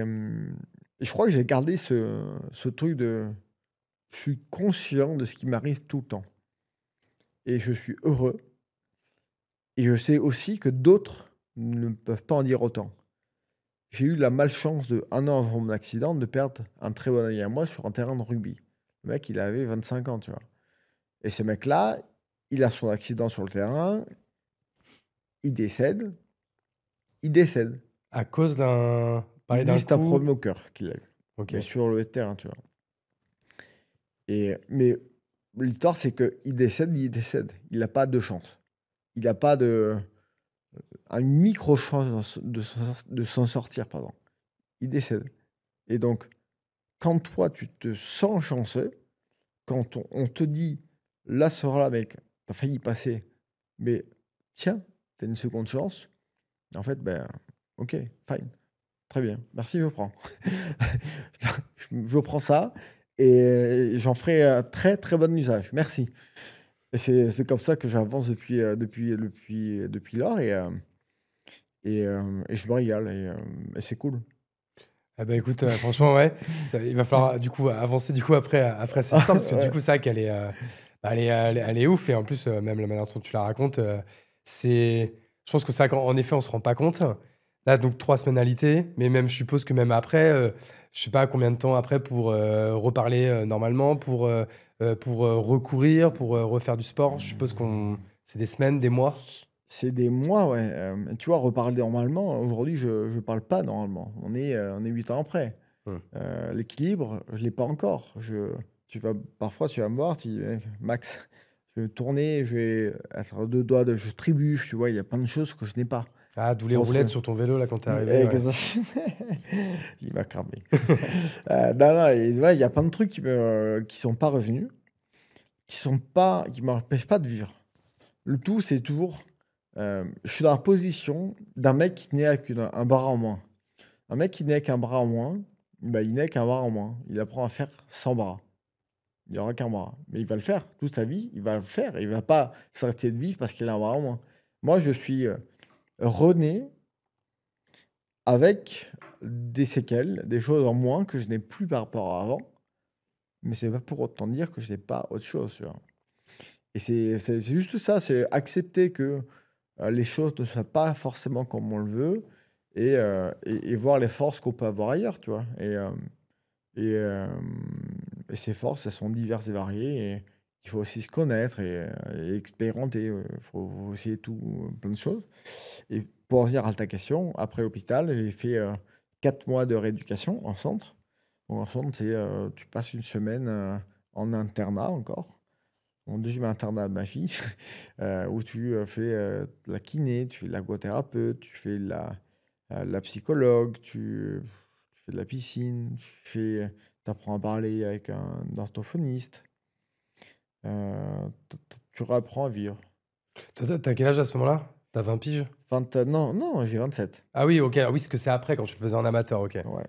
je crois que j'ai gardé ce truc de je suis conscient de ce qui m'arrive tout le temps et je suis heureux, et je sais aussi que d'autres ne peuvent pas en dire autant. J'ai eu la malchance de, un an avant mon accident, de perdre un très bon ami à moi sur un terrain de rugby. Le mec, il avait 25 ans, tu vois? Et ce mec-là, il a son accident sur le terrain, il décède, il décède. À cause d'un pareil, Lui, d'un c'est un coup? problème au cœur qu'il a eu, OK. mais sur le terrain, tu vois? Mais l'histoire, c'est qu'il décède, il décède. Il a pas de chance. Il a pas de une micro chance de s'en sortir, pardon. Il décède, et donc quand toi, tu te sens chanceux, quand on te dit: «Là, ce soir-là, mec, tu as failli y passer, mais tiens, tu as une seconde chance», en fait, ben, OK, fine, très bien, merci, je prends. Je prends ça et j'en ferai très, très bon usage. Merci. Et c'est comme ça que j'avance depuis lors, et je me régale, et c'est cool. Ah bah, écoute, franchement, ouais, il va falloir, du coup, avancer, du coup, après cette histoire, parce que, du Ouais, coup, c'est vrai qu'elle est, bah, elle est ouf, et en plus, même la manière dont tu la racontes, c'est je pense que c'est vrai qu'en effet, on se rend pas compte. Là, donc 3 semaines alité, mais même, je suppose que même après, je sais pas combien de temps après pour, reparler, normalement, pour recourir, pour, refaire du sport. Je suppose qu'on c'est des semaines, des mois? c'est des mois, ouais, tu vois, reparler normalement, aujourd'hui, je parle pas normalement. On est 8 ans après. Mmh. L'équilibre, je l'ai pas encore. Parfois, tu vas me voir, tu dis: «Eh Max, Je vais tourner, je vais être à 2 doigts de je trébuche, tu vois? Il y a plein de choses que je n'ai pas. Ah, d'où les Entre roulettes sur ton vélo là quand tu es arrivé, ouais. il m'a cramé. Non, non et ouais, il y a plein de trucs qui sont pas revenus, qui m'empêchent pas de vivre. Le tout, c'est toujours, je suis dans la position d'un mec qui naît avec un bras en moins. Un mec qui naît avec un bras en moins, bah, il naît avec un bras en moins. Il apprend à faire sans bras. Il aura qu'un bras. Mais il va le faire toute sa vie, il va le faire. Il va pas s'arrêter de vivre parce qu'il a un bras en moins. Moi, je suis, rené avec des séquelles, des choses en moins que je n'ai plus par rapport à avant. Mais c'est pas pour autant dire que je n'ai pas autre chose, tu vois? Et c'est juste ça, c'est accepter que, les choses ne soient pas forcément comme on le veut et voir les forces qu'on peut avoir ailleurs, tu vois? Et et ces forces, elles sont diverses et variées et il faut aussi se connaître et expérimenter, il faut essayer tout, plein de choses. Et pour revenir à ta question, après l'hôpital, j'ai fait, 4 mois de rééducation en centre. Donc en centre, c'est, tu passes une semaine, en internat encore, mon deuxième internat de ma vie, où tu, fais, de la kiné, tu fais de l'ergothérapeute, tu fais de la psychologue, tu fais de la piscine, tu apprends à parler avec un orthophoniste, tu réapprends à vivre. Toi, tu quel âge à ce moment-là? Tu as 20 piges? Non, non, j'ai 27. Ah oui, OK, ah oui, parce que c'est après quand tu le faisais en amateur, OK. Ouais.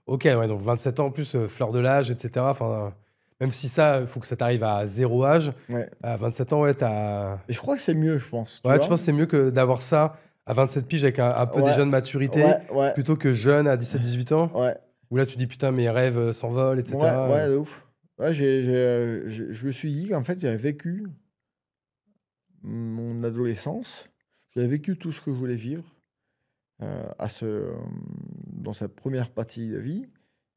OK, ouais, donc 27 ans en plus, fleur de l'âge et cetera. Enfin, même si ça, il faut que ça t'arrive à 0 âge, Ouais. à 27 ans, ouais, tu as Et je crois que c'est mieux, je pense, tu ouais, tu vois? penses que c'est mieux que d'avoir ça à 27 piges avec un peu Ouais, déjà de maturité, ouais, ouais, plutôt que jeune à 17-18 ans? ouais, Où là, tu dis: «Putain, mes rêves, s'envolent» et ouais, cetera, ouais, de ouf. Ouais, je me suis dit qu'en fait, j'avais vécu mon adolescence, j'avais vécu tout ce que je voulais vivre, dans cette première partie de vie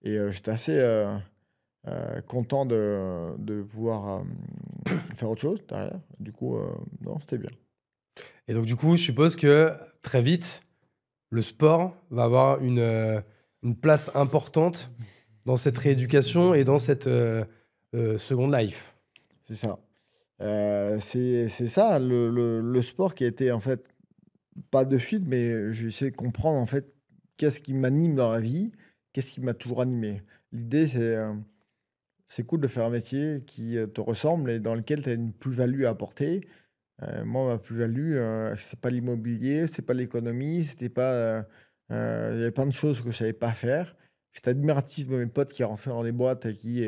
et j'étais assez, content de pouvoir, faire autre chose derrière. Du coup, non, c'était bien. et donc du coup, je suppose que très vite, le sport va avoir une place importante dans cette rééducation et dans cette, Second Life. C'est ça. C'est ça le sport qui a été en fait pas de suite, mais j'ai essayé de comprendre en fait qu'est-ce qui m'anime dans la vie, qu'est-ce qui m'a toujours animé. L'idée c'est cool de faire un métier qui, te ressemble et dans lequel tu as une plus-value à apporter. Moi ma plus-value, c'est pas l'immobilier, c'est pas l'économie, c'était pas, il y avait plein de choses que je savais pas faire. J'étais admiratif de mes potes qui rentraient dans des boîtes et qui,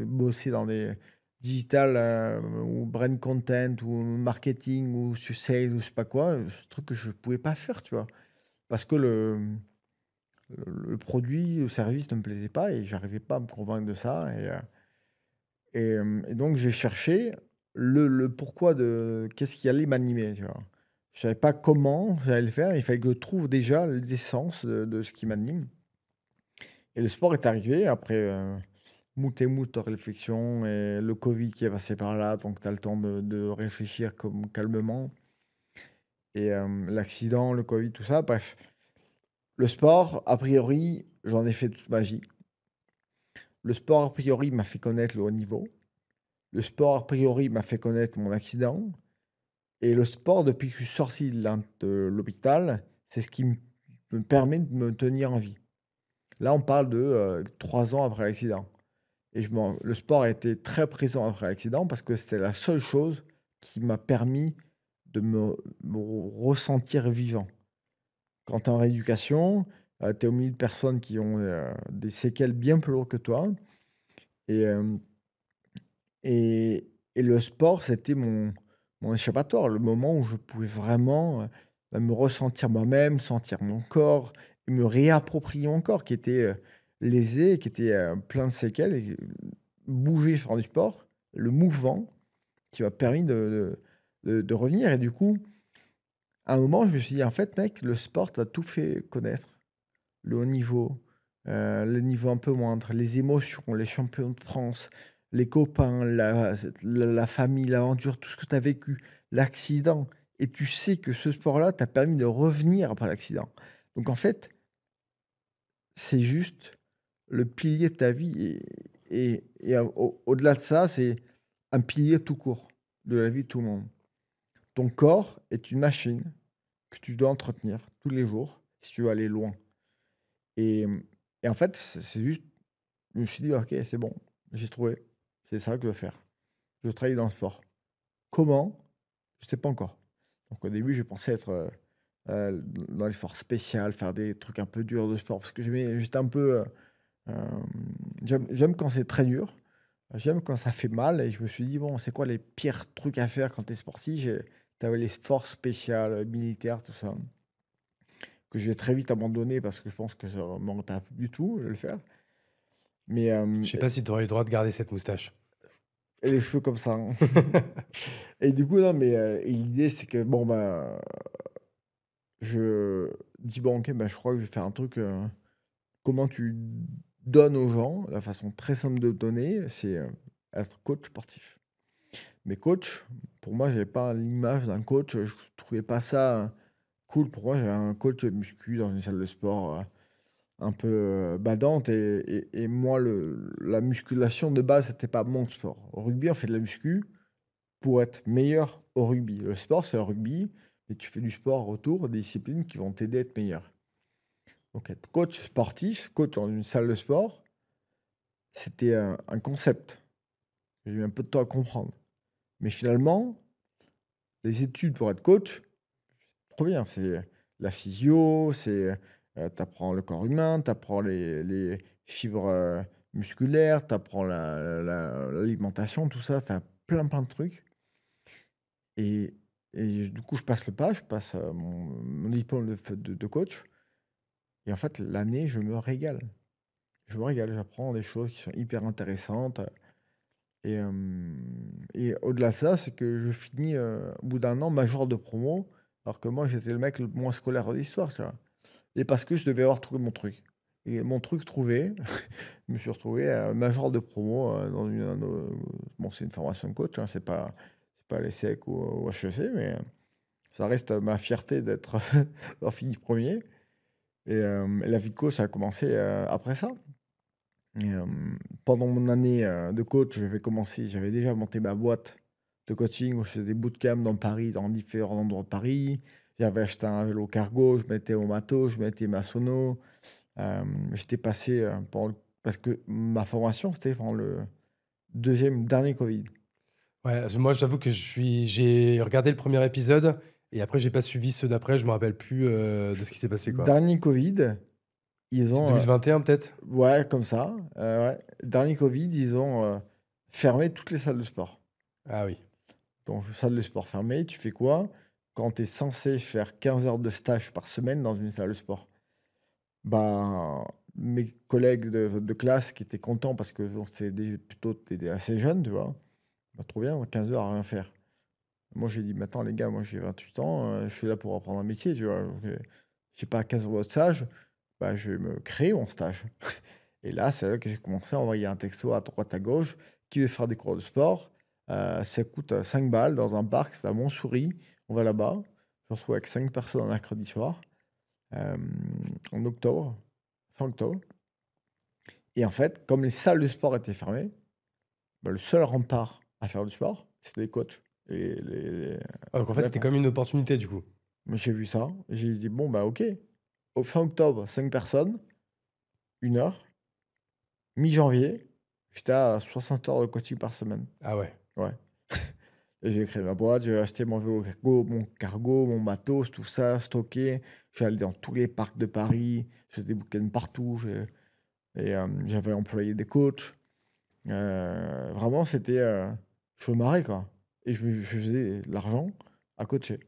bossaient dans des digital, ou brain content ou marketing ou sur sales ou je sais pas quoi, ce truc que je pouvais pas faire, tu vois? Parce que le produit, le service ne me plaisait pas et j'arrivais pas à me convaincre de ça et donc j'ai cherché le pourquoi de qu'est-ce qui allait m'animer, tu vois? Je savais pas comment j'allais le faire, il fallait que je trouve déjà l'essence de ce qui m'anime et le sport est arrivé après, moult et moult réflexions et le covid qui est passé par là, donc tu as le temps de réfléchir comme calmement et l'accident, le covid, tout ça, bref. Le sport, a priori, j'en ai fait toute ma vie. Le sport, a priori, m'a fait connaître le haut niveau. Le sport, a priori, m'a fait connaître mon accident et le sport, depuis que je suis sorti de l'hôpital, c'est ce qui me permet de me tenir en vie. Là, on parle de, 3 ans après l'accident et le sport a été très présent après l'accident parce que c'était la seule chose qui m'a permis de me ressentir vivant. Quand tu es en rééducation, tu es au milieu de personnes qui ont, des séquelles bien plus lourdes que toi et hem et le sport, c'était mon échappatoire, le moment où je pouvais vraiment, me ressentir moi-même, sentir mon corps et me réapproprier mon corps qui était, lésé, qui était, plein de séquelles et bouger, faire du sport, le mouvement qui m'a permis de revenir et du coup, à un moment, je me suis dit: «En fait, mec, le sport t'a tout fait connaître». Le haut niveau, le niveau un peu moindre, les émotions, les champions de France, les copains, la famille, l'aventure, tout ce que tu as vécu, l'accident et tu sais que ce sport-là t'a permis de revenir après l'accident. Donc en fait, c'est juste le pilier de ta vie et au au-delà de ça, c'est un pilier tout court. de la vie de tout le monde. Ton corps est une machine que tu dois entretenir tous les jours si tu veux aller loin. Et, et en fait, c'est juste, je me suis dit, ok, c'est bon, j'ai trouvé. C'est ça que je veux faire. Je veux travailler dans le sport. Comment? Je ne sais pas encore. Donc au début, j'ai pensé être dans l'effort spécial, faire des trucs un peu durs de sport, parce que j'étais un peu... j'aime quand c'est très dur, j'aime quand ça fait mal, et je me suis dit, bon, c'est quoi les pires trucs à faire quand tu es sportif? Tu avais les forces spéciales, militaires, tout ça, que j'ai très vite abandonné parce que je pense que ça ne m'aurait pas plu du tout de le faire. Mais, Je sais pas si tu aurais eu le droit de garder cette moustache. et les cheveux comme ça, hein. Et du coup, non, mais et l'idée, c'est que, bon, bah, je dis, bon, ok, bah, je crois que je vais faire un truc. Comment tu donnes aux gens, la façon très simple de donner, c'est être coach sportif. Mais coach, pour moi, j'avais pas l'image d'un coach, je trouvais pas ça cool. Pour moi, j'avais un coach muscu dans une salle de sport un peu badante. Et moi, la musculation de base, c'était pas mon sport. Au rugby, on fait de la muscu pour être meilleur au rugby. Le sport, c'est le rugby, mais tu fais du sport autour, des disciplines qui vont t'aider à être meilleur. Donc être coach sportif, coach dans une salle de sport, c'était un concept. J'ai eu un peu de temps à comprendre. Mais finalement, les études pour être coach, c'est trop bien. C'est la physio, tu apprends le corps humain, tu apprends les fibres musculaires, tu apprends l'alimentation, tout ça, tu as plein de trucs. Et, et du coup, je passe le pas, je passe mon diplôme de coach. Et en fait, l'année, je me régale. Je me régale, j'apprends des choses qui sont hyper intéressantes. Et au-delà de ça, c'est que je finis, au bout d'un an, major de promo, alors que moi, j'étais le mec le moins scolaire de l'histoire, tu vois? Et parce que je devais avoir trouvé mon truc. Et mon truc trouvé, je me suis retrouvé, major de promo, dans bon, c'est une formation de coach, hein, c'est pas l'ESSEC ou HEC, mais ça reste ma fierté d'être d'avoir fini premier. Et la vie de coach, ça a commencé, après ça. Et pendant mon année, de coach, j'avais déjà monté ma boîte de coaching où je faisais des bootcamps dans Paris, dans différents endroits de Paris. J'avais acheté un vélo cargo, je mettais mon matos, je mettais ma sono. J'étais passé, parce que ma formation, c'était pendant le dernier Covid. Ouais, moi, j'avoue que j'ai regardé le premier épisode et après, j'ai pas suivi ceux d'après. Je me rappelle plus de ce qui s'est passé, quoi. Dernier Covid, ils C'est ont, 2021, peut-être? ouais, comme ça, ouais. Dernier Covid, ils ont, fermé toutes les salles de sport. Ah oui. Donc, salle de sport fermée, tu fais quoi quand tu es censé faire 15 heures de stage par semaine dans une salle de sport? Bah, mes collègues de classe qui étaient contents parce que bon, t'étais assez jeune, tu vois. Bah, trop bien, 15 heures à rien faire. Moi, j'ai dit, maintenant, les gars, moi j'ai 28 ans, je suis là pour apprendre un métier, tu vois. Donc, j'ai pas 15 heures de stage, bah, je vais me créer mon stage. Et là, c'est là que j'ai commencé à envoyer un texto à droite, à gauche, qui veut faire des cours de sport. Ça coûte 5 balles dans un parc, c'est à Montsouris. On va là-bas. Je me retrouve avec 5 personnes un mercredi soir, en octobre, fin octobre. Et en fait, comme les salles de sport étaient fermées, bah, le seul rempart à faire du sport, c'était les coachs. Ah, donc en fait, c'était comme une opportunité, du coup. Moi, j'ai vu ça. J'ai dit, bon, bah, ok. Au fin octobre, 5 personnes, 1 heure. Mi-janvier, j'étais à 60 heures de coaching par semaine. Ah ouais. Ouais. Et j'ai créé ma boîte, j'ai acheté mon vélo cargo, mon matos, tout ça, stocké. J'allais dans tous les parcs de Paris, je faisais des week-ends partout. J'avais employé des coachs. Vraiment, c'était. Je me marrais, quoi. Et je faisais de l'argent à coacher.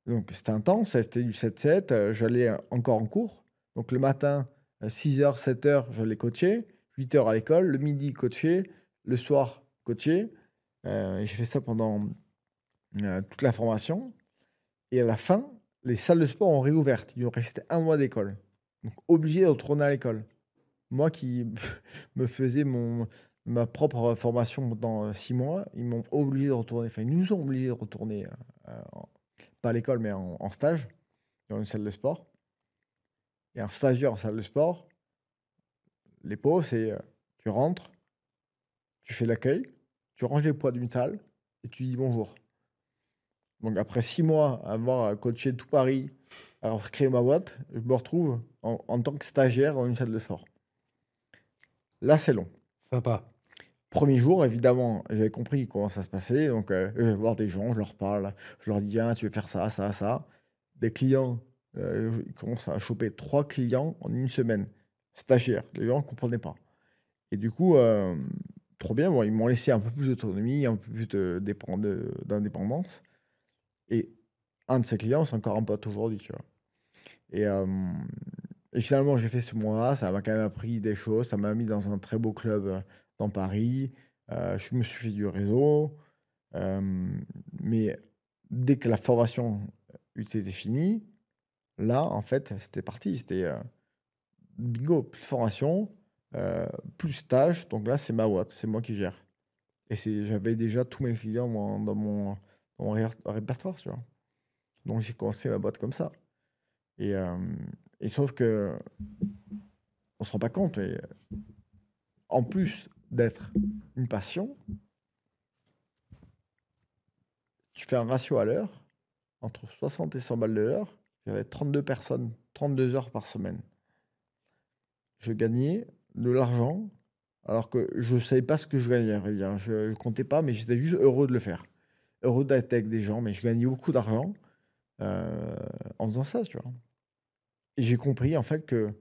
Donc, c'était intense, c'était du 7-7. J'allais encore en cours. Donc, le matin, 6 h, 7 h, j'allais coacher. 8 h à l'école. Le midi, coacher. Le soir, coacher. Et j'ai fait ça pendant toute la formation. Et à la fin, les salles de sport ont réouvert. Il nous restait 1 mois d'école. Donc, obligé de retourner à l'école. Moi qui me faisais ma propre formation pendant 6 mois, ils m'ont obligé de retourner. Enfin, ils nous ont obligés de retourner, pas à l'école, mais en stage, dans une salle de sport. Et un stagiaire en salle de sport, les pauvres, c'est tu rentres, tu fais l'accueil, tu ranges les poids d'une salle et tu dis bonjour. Donc après 6 mois à avoir coaché tout Paris, à avoir créé ma boîte, je me retrouve en tant que stagiaire dans une salle de sport. Là, c'est long. Sympa. Premier jour, évidemment, j'avais compris comment ça se passait. Donc, je vais voir des gens, je leur parle, je leur dis, ah, tu veux faire ça, ça, ça. Des clients, ils commencent à choper 3 clients en une semaine. Stagiaires, les gens ne comprenaient pas. Et du coup, trop bien, bon, ils m'ont laissé un peu plus d'autonomie, un peu plus d'indépendance. Et un de ces clients, c'est encore un pote aujourd'hui, tu vois. Et, et finalement, j'ai fait ce mois-là, ça m'a quand même appris des choses, ça m'a mis dans un très beau club dans Paris, je me suis fait du réseau, mais dès que la formation eut été finie, là, en fait, c'était parti, c'était bingo, plus de formation, plus stage, donc là, c'est ma boîte, c'est moi qui gère. Et j'avais déjà tous mes clients dans mon répertoire, tu vois. Donc j'ai commencé ma boîte comme ça. Et, sauf que on se rend pas compte, mais en plus d'être une passion, tu fais un ratio à l'heure, entre 60 et 100 balles de l'heure, j'avais 32 personnes, 32 heures par semaine. Je gagnais de l'argent, alors que je ne savais pas ce que je gagnais, à vrai dire. Je ne comptais pas, mais j'étais juste heureux de le faire. Heureux d'être avec des gens, mais je gagnais beaucoup d'argent en faisant ça, tu vois. Et j'ai compris, en fait, que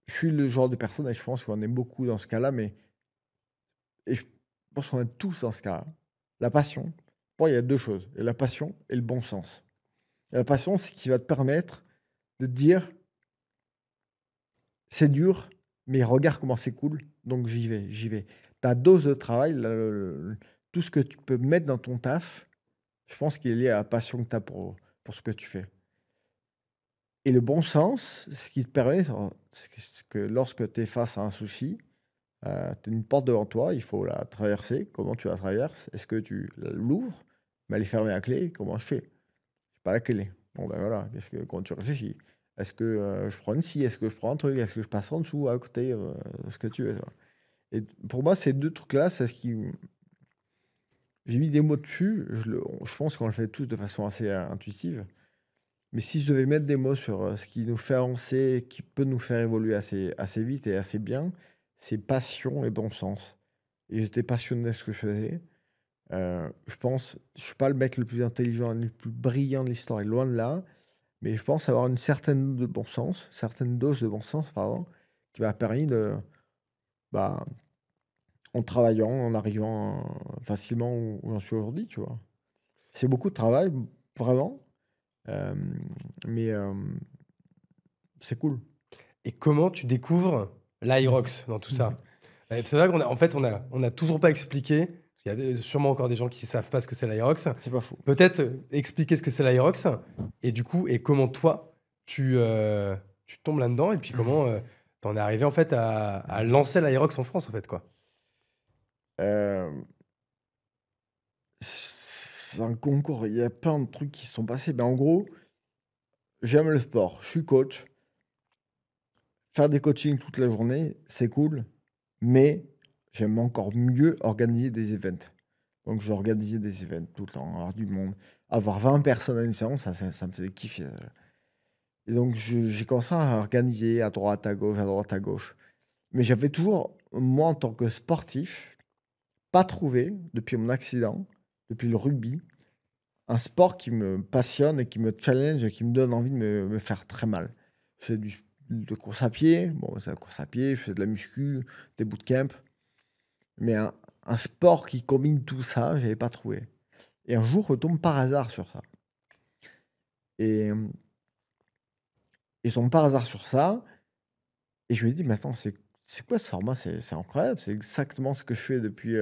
je suis le genre de personne, et je pense qu'on est beaucoup dans ce cas-là, mais et je pense qu'on est tous dans ce cas-là. La passion, pour moi, il y a 2 choses, il y a la passion et le bon sens. Et la passion, c'est qui va te permettre de te dire: «C'est dur, mais regarde comment c'est cool, donc j'y vais, j'y vais». Ta dose de travail, tout ce que tu peux mettre dans ton taf, je pense qu'il est lié à la passion que tu as pour ce que tu fais. Et le bon sens, ce qui te permet, c'est que lorsque tu es face à un souci, tu as une porte devant toi, il faut la traverser. Comment tu la traverses? Est-ce que tu l'ouvres? Mais elle est fermée à clé, comment je fais? J'ai pas la clé. Bon, ben voilà, quand tu réfléchis? Est-ce que je prends une scie? Est-ce que je prends un truc? Est-ce que je passe en dessous, à côté? Ce que tu veux. Tu vois. Et pour moi, ces 2 trucs-là, c'est ce qui. J'ai mis des mots dessus. Je pense qu'on le fait tous de façon assez intuitive. Mais si je devais mettre des mots sur ce qui nous fait avancer, qui peut nous faire évoluer assez vite et assez bien, c'est passion et bon sens. Et j'étais passionné de ce que je faisais. Je pense, je suis pas le mec le plus intelligent, le plus brillant de l'histoire, et loin de là. Mais je pense avoir une certaine dose de bon sens, pardon, qui m'a permis de, bah, en travaillant, en arrivant facilement où j'en suis aujourd'hui, tu vois. C'est beaucoup de travail, vraiment, mais c'est cool. Et comment tu découvres l'Aerox dans tout ça? C'est vrai qu'en fait, on a toujours pas expliqué. Il y a sûrement encore des gens qui savent pas ce que c'est l'Aerox. C'est pas faux. Peut-être expliquer ce que c'est l'Aerox et du coup, et comment toi, tu tombes là-dedans et puis comment t'en es arrivé en fait à lancer l'Aerox en France en fait quoi. Euh, c'est un concours, il y a plein de trucs qui se sont passés. Mais en gros, j'aime le sport, je suis coach. Faire des coachings toute la journée, c'est cool, mais j'aime encore mieux organiser des events. Donc, j'ai organisé des events tout le temps, avoir du monde. Avoir 20 personnes à une séance, ça me faisait kiffer. Et donc, j'ai commencé à organiser à droite, à gauche, à droite, à gauche. Mais j'avais toujours, moi, en tant que sportif, pas trouvé, depuis mon accident, depuis le rugby, un sport qui me passionne et qui me challenge et qui me donne envie de me faire très mal. Je fais de course à pied, bon, c'est la course à pied, je fais de la muscu, des bootcamps. Mais un sport qui combine tout ça, j'avais pas trouvé. Et un jour, je tombe par hasard sur ça. Et je tombe par hasard sur ça. Et je me dis, mais attends, c'est quoi ce format? C'est incroyable, c'est exactement ce que je fais depuis.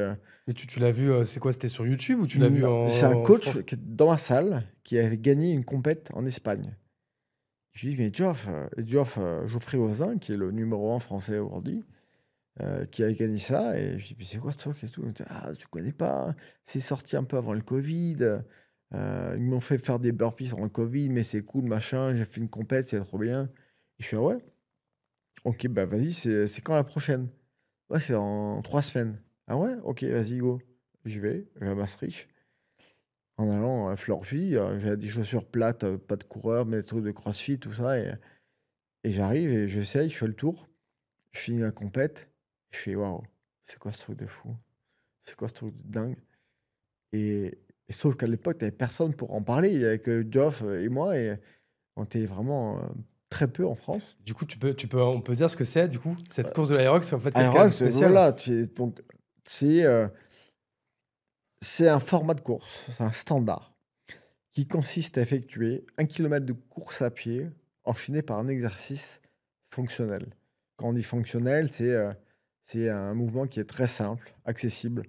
Et tu l'as vu, c'est quoi? C'était sur YouTube ou tu l'as vu Non, c'est un en coach France? qui est dans ma salle qui avait gagné une compète en Espagne. Je lui dis, mais Geoff Geoffrey Ozin, qui est le numéro 1 français aujourd'hui, qui avait gagné ça. Et je lui dis, mais c'est quoi ce truc et tout? Il me dit, ah, tu connais pas, c'est sorti un peu avant le Covid. Ils m'ont fait faire des burpees pendant le Covid, mais c'est cool, machin. J'ai fait une compète, c'est trop bien. Et je fais, ah ouais, ok, bah vas-y, c'est quand la prochaine? Ouais, c'est dans 3 semaines. Ah ouais, ok, vas-y, go. j'y vais à Maastricht. En allant à Florvy, j'avais des chaussures plates, pas de coureur, mais des trucs de crossfit, tout ça. Et j'arrive et j'essaye, je fais le tour. Je finis la compète. Je fais waouh, c'est quoi ce truc de fou? C'est quoi ce truc de dingue? Et sauf qu'à l'époque, tu personne pour en parler. Il y avait que Geoff et moi. Et on était vraiment très peu en France. Du coup, on peut dire ce que c'est, du coup, cette course de l'Aerox, en fait, qu'est-ce qu'elle a de Aerox, spécial? voilà. Donc, c'est un format de course, c'est un standard qui consiste à effectuer 1 kilomètre de course à pied enchaîné par un exercice fonctionnel. Quand on dit fonctionnel, c'est un mouvement qui est très simple, accessible.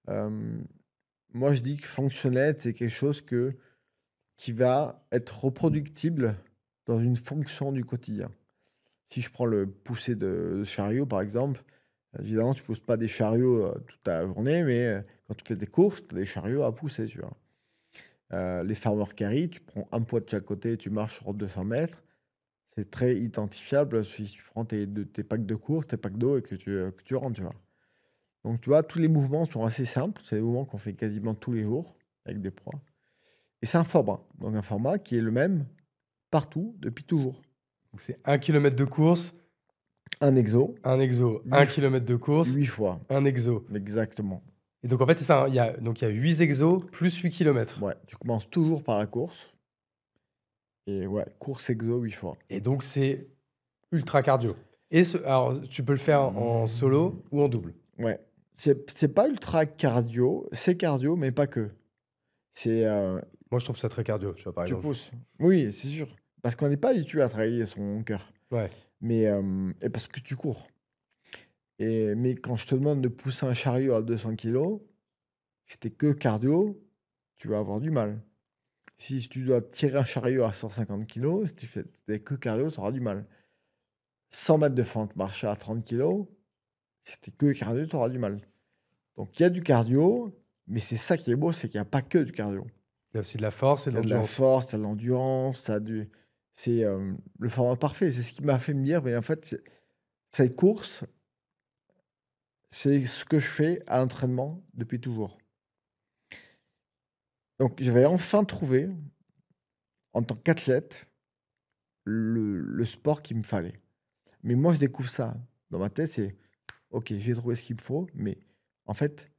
Moi, je dis que fonctionnel, c'est quelque chose qui va être reproductible dans une fonction du quotidien. Si je prends le pousser de chariot, par exemple, évidemment, tu ne pousses pas des chariots toute la journée, mais quand tu fais des courses, tu as des chariots à pousser, tu vois. Les farmer carry, tu prends un poids de chaque côté, tu marches sur 200 mètres. C'est très identifiable si tu prends tes packs de course, tes packs d'eau et que tu rentres, tu vois. Donc, tu vois, tous les mouvements sont assez simples. C'est des mouvements qu'on fait quasiment tous les jours avec des proies. Et c'est un format. Donc, un format qui est le même partout, depuis toujours. Donc, c'est 1 kilomètre de course, Un exo, un exo, 1 kilomètre de course, 8 fois. un exo. Exactement. Et donc, en fait, c'est ça, hein, il y a 8 exos plus 8 kilomètres. Ouais, tu commences toujours par la course. Et ouais, course exo 8 fois. Et donc, c'est ultra cardio. Alors, tu peux le faire en solo ou en double. Ouais. C'est pas ultra cardio, c'est cardio, mais pas que. C'est Moi, je trouve ça très cardio, tu vois, par tu exemple. pousses. Oui, c'est sûr. Parce qu'on n'est pas habitué à travailler son cœur. Ouais. Mais et parce que tu cours. Mais quand je te demande de pousser un chariot à 200 kilos, si t'es que cardio, tu vas avoir du mal. Si tu dois tirer un chariot à 150 kilos, si t'es que cardio, tu auras du mal. 100 mètres de fente marcher à 30 kilos, si t'es que cardio, tu auras du mal. Donc il y a du cardio, mais c'est ça qui est beau, c'est qu'il n'y a pas que du cardio. Il y a aussi de la force et de Il y a de la l'endurance. force, tu as de l'endurance, c'est le format parfait. C'est ce qui m'a fait me dire, mais en fait, cette course, c'est ce que je fais à l'entraînement depuis toujours. Donc, j'avais enfin trouvé, en tant qu'athlète, le sport qu'il me fallait. Mais moi, je découvre ça. Dans ma tête, c'est OK, j'ai trouvé ce qu'il me faut, mais en fait,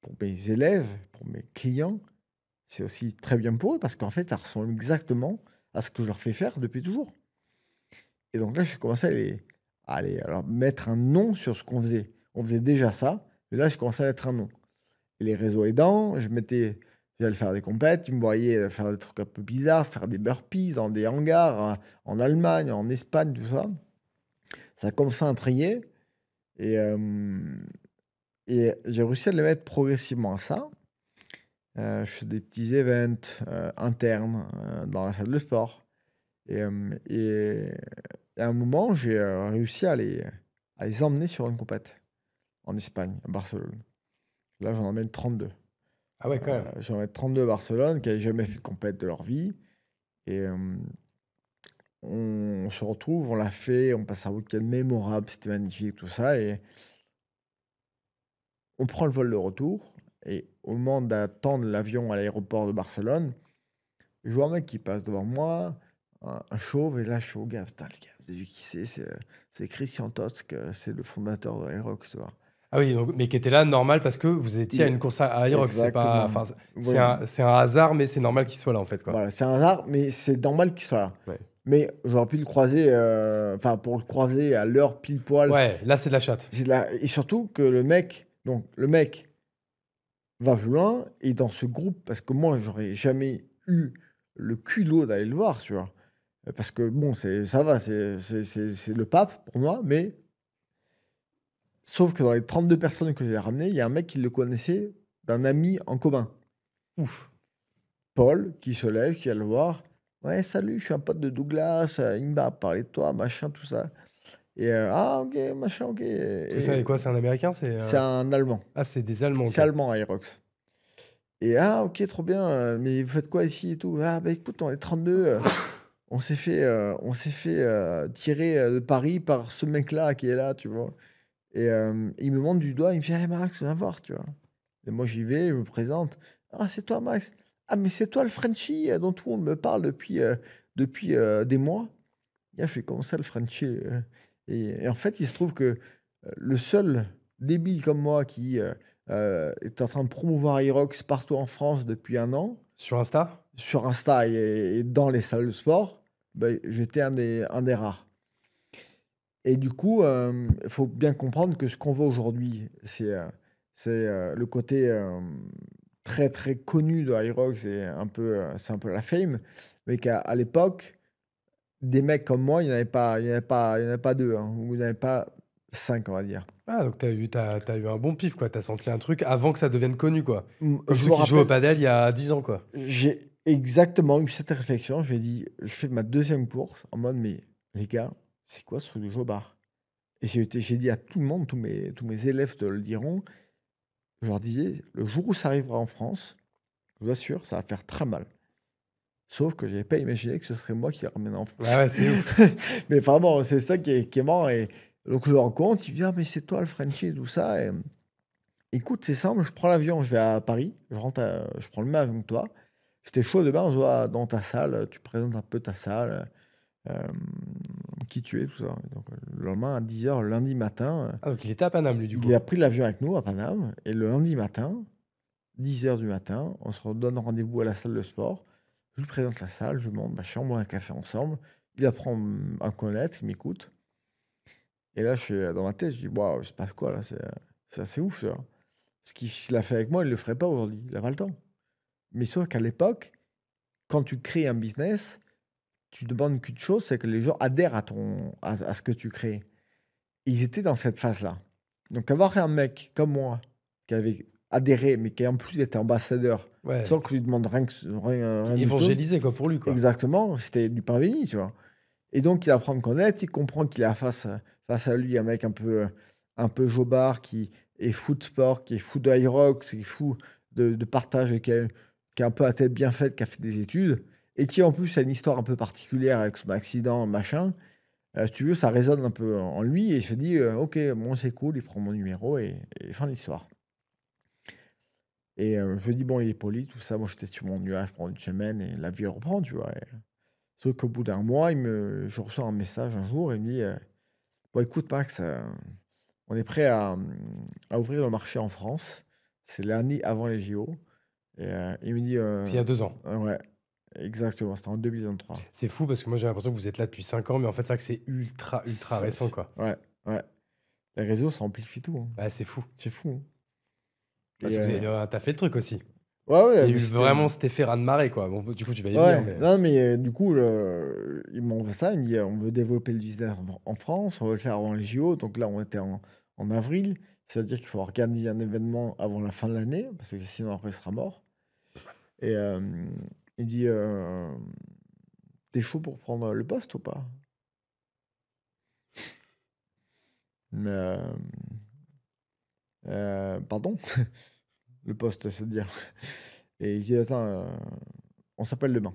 pour mes élèves, pour mes clients, c'est aussi très bien pour eux parce qu'en fait, ça ressemble exactement à ce que je leur fais faire depuis toujours. Et donc là, j'ai commencé à alors mettre un nom sur ce qu'on faisait. On faisait déjà ça, mais là, je commençais à mettre un nom. Et les réseaux aidants, j'allais faire des compètes, ils me voyaient faire des trucs un peu bizarres, faire des burpees dans des hangars en Allemagne, en Espagne, tout ça. Ça a commencé à intriguer. Et j'ai réussi à les mettre progressivement à ça. Je fais des petits events internes dans la salle de sport. Et à un moment, j'ai réussi à les emmener sur une compète en Espagne, à Barcelone. Là, j'en emmène 32. Ah ouais, quand même. J'en emmène 32 à Barcelone, qui n'avaient jamais fait de compète de leur vie. Et on se retrouve, on l'a fait, on passe un week-end mémorable, c'était magnifique, tout ça. Et on prend le vol de retour. Et au moment d'attendre l'avion à l'aéroport de Barcelone, je vois un mec qui passe devant moi, un chauve, et là, je suis au gars, putain, les gars, vous avez vu qui c'est? C'est Christian Tosk, c'est le fondateur de Aerox, tu vois. Ah oui, donc, mais qui était là, normal, parce que vous étiez à une course à Aerox. C'est pas, Exactement. enfin, Ouais. c'est un hasard, mais c'est normal qu'il soit là, en fait, quoi. Voilà, c'est un hasard, mais c'est normal qu'il soit là. Ouais. Mais j'aurais pu le croiser, pour le croiser à l'heure pile poil. Ouais, là, c'est de la chatte. Et surtout que le mec va plus loin, et dans ce groupe, parce que moi, j'aurais jamais eu le culot d'aller le voir, tu vois. Parce que bon, ça va, c'est le pape pour moi, mais sauf que dans les 32 personnes que j'ai ramenées, il y a un mec qui le connaissait d'un ami en commun. Ouf. Paul, qui se lève, qui va le voir. Ouais, salut, je suis un pote de Douglas, il m'a parlé de toi, machin, tout ça. Et ah, ok, machin, ok. Tout ça, et quoi, c'est un Américain? C'est un Allemand. Ah, c'est des Allemands. C'est ok. allemand, Aerox. Et ah, ok, trop bien, mais vous faites quoi ici et tout? Ah, bah écoute, on est 32. On s'est fait tirer de Paris par ce mec-là qui est là, tu vois. Et il me montre du doigt, il me fait hey, Max, viens voir, tu vois. Et moi, j'y vais, je me présente. Ah, c'est toi, Max. Ah, mais c'est toi le Frenchie dont tout le monde me parle depuis des mois. Et là, je fais comment ça, le Frenchie et en fait, il se trouve que le seul débile comme moi qui est en train de promouvoir Aerox partout en France depuis 1 an, Sur Insta? sur Insta et dans les salles de sport, ben, j'étais un des rares. Et du coup, il faut bien comprendre que ce qu'on voit aujourd'hui, c'est le côté très très connu de Aerox et c'est un peu la fame, mais qu'à l'époque, des mecs comme moi, il y en avait pas deux, hein, ou il n'y en avait pas 5, on va dire. Ah, donc t'as eu un bon pif, quoi. T'as senti un truc avant que ça devienne connu, quoi. Comme Je ceux me qui jouent au rappelle, padel il y a 10 ans, quoi. j'ai exactement eu cette réflexion. Je lui ai dit, je fais ma deuxième course en mode, mais les gars, c'est quoi ce truc de jobard? Et j'ai dit à tout le monde, tous mes élèves te le diront, je leur disais, le jour où ça arrivera en France, je vous assure, ça va faire très mal. Sauf que j'avais pas imaginé que ce serait moi qui les ramène en France. Ouais, ouais, c'est ouf. Mais vraiment, c'est ça qui est marrant. Et donc je le rencontre, il me dit, ah, mais c'est toi le Frenchie et tout ça. Et, écoute, c'est simple, je prends l'avion, je vais à Paris, je prends le même avion que toi. C'était chaud demain, on se voit dans ta salle, tu présentes un peu ta salle, euh, qui tu es, tout ça. Et donc, le lendemain, à 10 h, lundi matin, Ah, donc il était à Paname, lui, du coup. il a pris l'avion avec nous à Paname. Et le lundi matin, 10 h du matin, on se redonne rendez-vous à la salle de sport. Je lui présente la salle, je monte ma chambre, on boit un café ensemble. Il apprend à me connaître, il m'écoute. Et là, je suis dans ma tête, je dis, waouh, il se passe quoi là? C'est assez ouf, ça. Ce qu'il a fait avec moi, il ne le ferait pas aujourd'hui. Il n'a pas le temps. Mais sauf qu'à l'époque, quand tu crées un business, tu demandes qu'une chose, c'est que les gens adhèrent à ce que tu crées. Ils étaient dans cette phase-là. Donc, avoir un mec comme moi qui avait adhéré, mais qui en plus était ambassadeur, Ouais. sans que tu lui demandes rien du tout. Évangélisé, quoi, pour lui, quoi. Exactement, c'était du pain béni, tu vois. Et donc, il apprend à me connaître, il comprend qu'il a face à lui un mec un peu jobard, qui est fou de sport, qui est fou de high rock, qui est fou de partage, et qui a un peu la tête bien faite, qui a fait des études, et qui en plus a une histoire un peu particulière avec son accident, machin. Si tu veux, ça résonne un peu en lui, et il se dit, ok, bon, c'est cool, il prend mon numéro, et fin de l'histoire. Et je lui dis, bon, il est poli, tout ça. Moi, j'étais sur mon nuage pendant une semaine, et la vie reprend, tu vois. Sauf qu'au bout d'un mois, je reçois un message un jour, il me dit, bon, écoute, Max, on est prêt à ouvrir le marché en France. C'est l'année avant les JO. Et il me dit, C'est il y a 2 ans. ouais, exactement, c'était en 2023. C'est fou parce que moi, j'ai l'impression que vous êtes là depuis 5 ans, mais en fait, c'est vrai que c'est ultra Ça, récent, quoi. Ouais, ouais. Les réseaux, ça amplifie tout, hein. Ouais, c'est fou. C'est fou, hein. Parce Et, que t'as fait le truc aussi. ouais, Il y a ouais, eu mais c'était. vraiment cet effet raz-de-marée, quoi. Bon, du coup, tu vas y venir, Ouais, mais... non, mais du coup, il m'envoie ça, il me dit, on veut développer le business en France, on veut le faire avant les JO. Donc là, on était en avril, c'est-à-dire qu'il faut organiser un événement avant la fin de l'année, parce que sinon, après, il sera mort. Et il me dit, t'es chaud pour prendre le poste ou pas? Mais, pardon? Le poste, c'est-à-dire. Et il dit, attends, on s'appelle demain.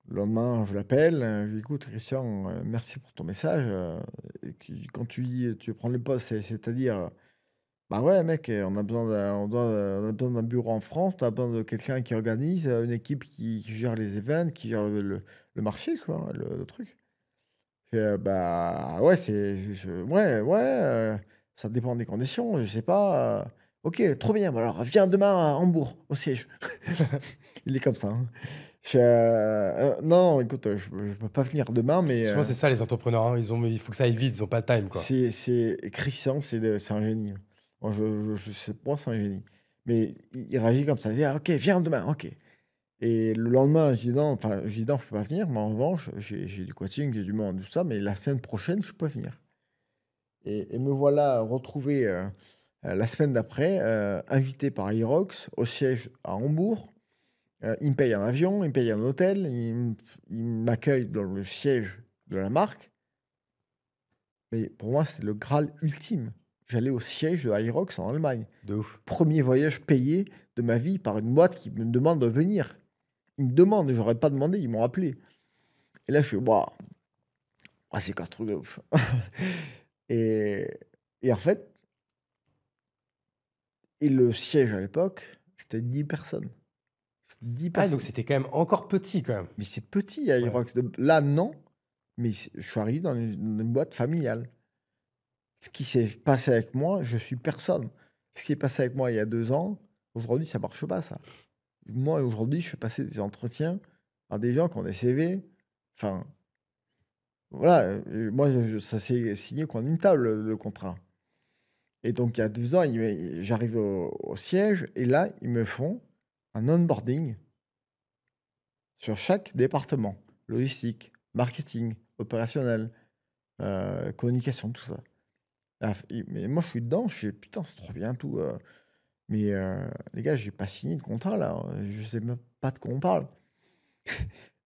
Le lendemain, je l'appelle, je lui dis, écoute, Christian, merci pour ton message. Quand tu dis, tu veux prendre le poste, c'est-à-dire, bah ouais, mec, on a besoin d'un bureau en France, on a besoin de quelqu'un qui organise, une équipe qui gère les événements, qui gère le marché, quoi, le truc. Bah ouais, ouais, ouais, ça dépend des conditions, je sais pas. Ok, trop bien, bah alors viens demain à Hambourg, au siège. Il est comme ça, hein. Non, écoute, je peux pas venir demain, mais Souvent, c'est ça, les entrepreneurs, hein. Il faut que ça aille vite, ils ont pas le time, quoi. c'est Christian, c'est un génie. Moi, je sais pas, c'est un génie. Mais il réagit comme ça. Il dit, ah, ok, viens demain, ok. Et le lendemain, je dis non, enfin, je dis non, je peux pas venir, mais en revanche, j'ai du coaching, j'ai du monde, tout ça, mais la semaine prochaine, je peux venir. Et me voilà retrouvé la semaine d'après, invité par Aerox au siège à Hambourg. Il me paye un avion, il me paye un hôtel, il m'accueille dans le siège de la marque. Mais pour moi, c'était le Graal ultime. J'allais au siège de Aerox en Allemagne. De ouf. Premier voyage payé de ma vie par une boîte qui me demande de venir. Ils me demandent, j'aurais pas demandé, ils m'ont appelé. Et là, je fais, waouh, c'est quoi ce truc de ouf. et, et en fait, Et le siège à l'époque, c'était 10 personnes. C'était 10 Ah, personnes. donc c'était quand même encore petit, quand même. Mais c'est petit, Aerox. Là, non. Mais je suis arrivé dans une boîte familiale. Ce qui s'est passé avec moi, je suis personne. Ce qui est passé avec moi il y a 2 ans, aujourd'hui, ça marche pas, ça. Moi, aujourd'hui, je fais passer des entretiens à des gens qui ont des CV. Enfin, voilà. Moi, ça s'est signé comme une table, le contrat. Et donc, il y a 2 ans, j'arrive au siège et là, ils me font un onboarding sur chaque département. Logistique, marketing, opérationnel, communication, tout ça. Mais moi, je suis dedans, je fais putain, c'est trop bien tout. Mais les gars, j'ai pas signé de contrat là. Je sais même pas de quoi on parle.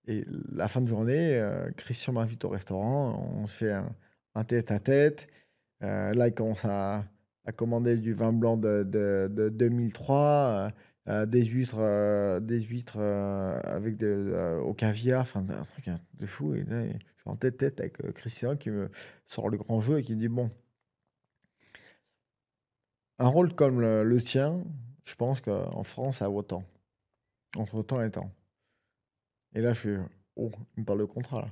Et la fin de journée, Christian m'invite au restaurant, on fait un tête-à-tête. Là, il commence à commander du vin blanc de 2003, des huîtres, avec au caviar, enfin un truc de fou. Et là, je suis en tête-à-tête avec Christian qui me sort le grand jeu et qui me dit bon, un rôle comme le tien, je pense qu'en France, ça vaut autant. Entre temps et temps. Et là, je fais oh, il me parle de contrat là.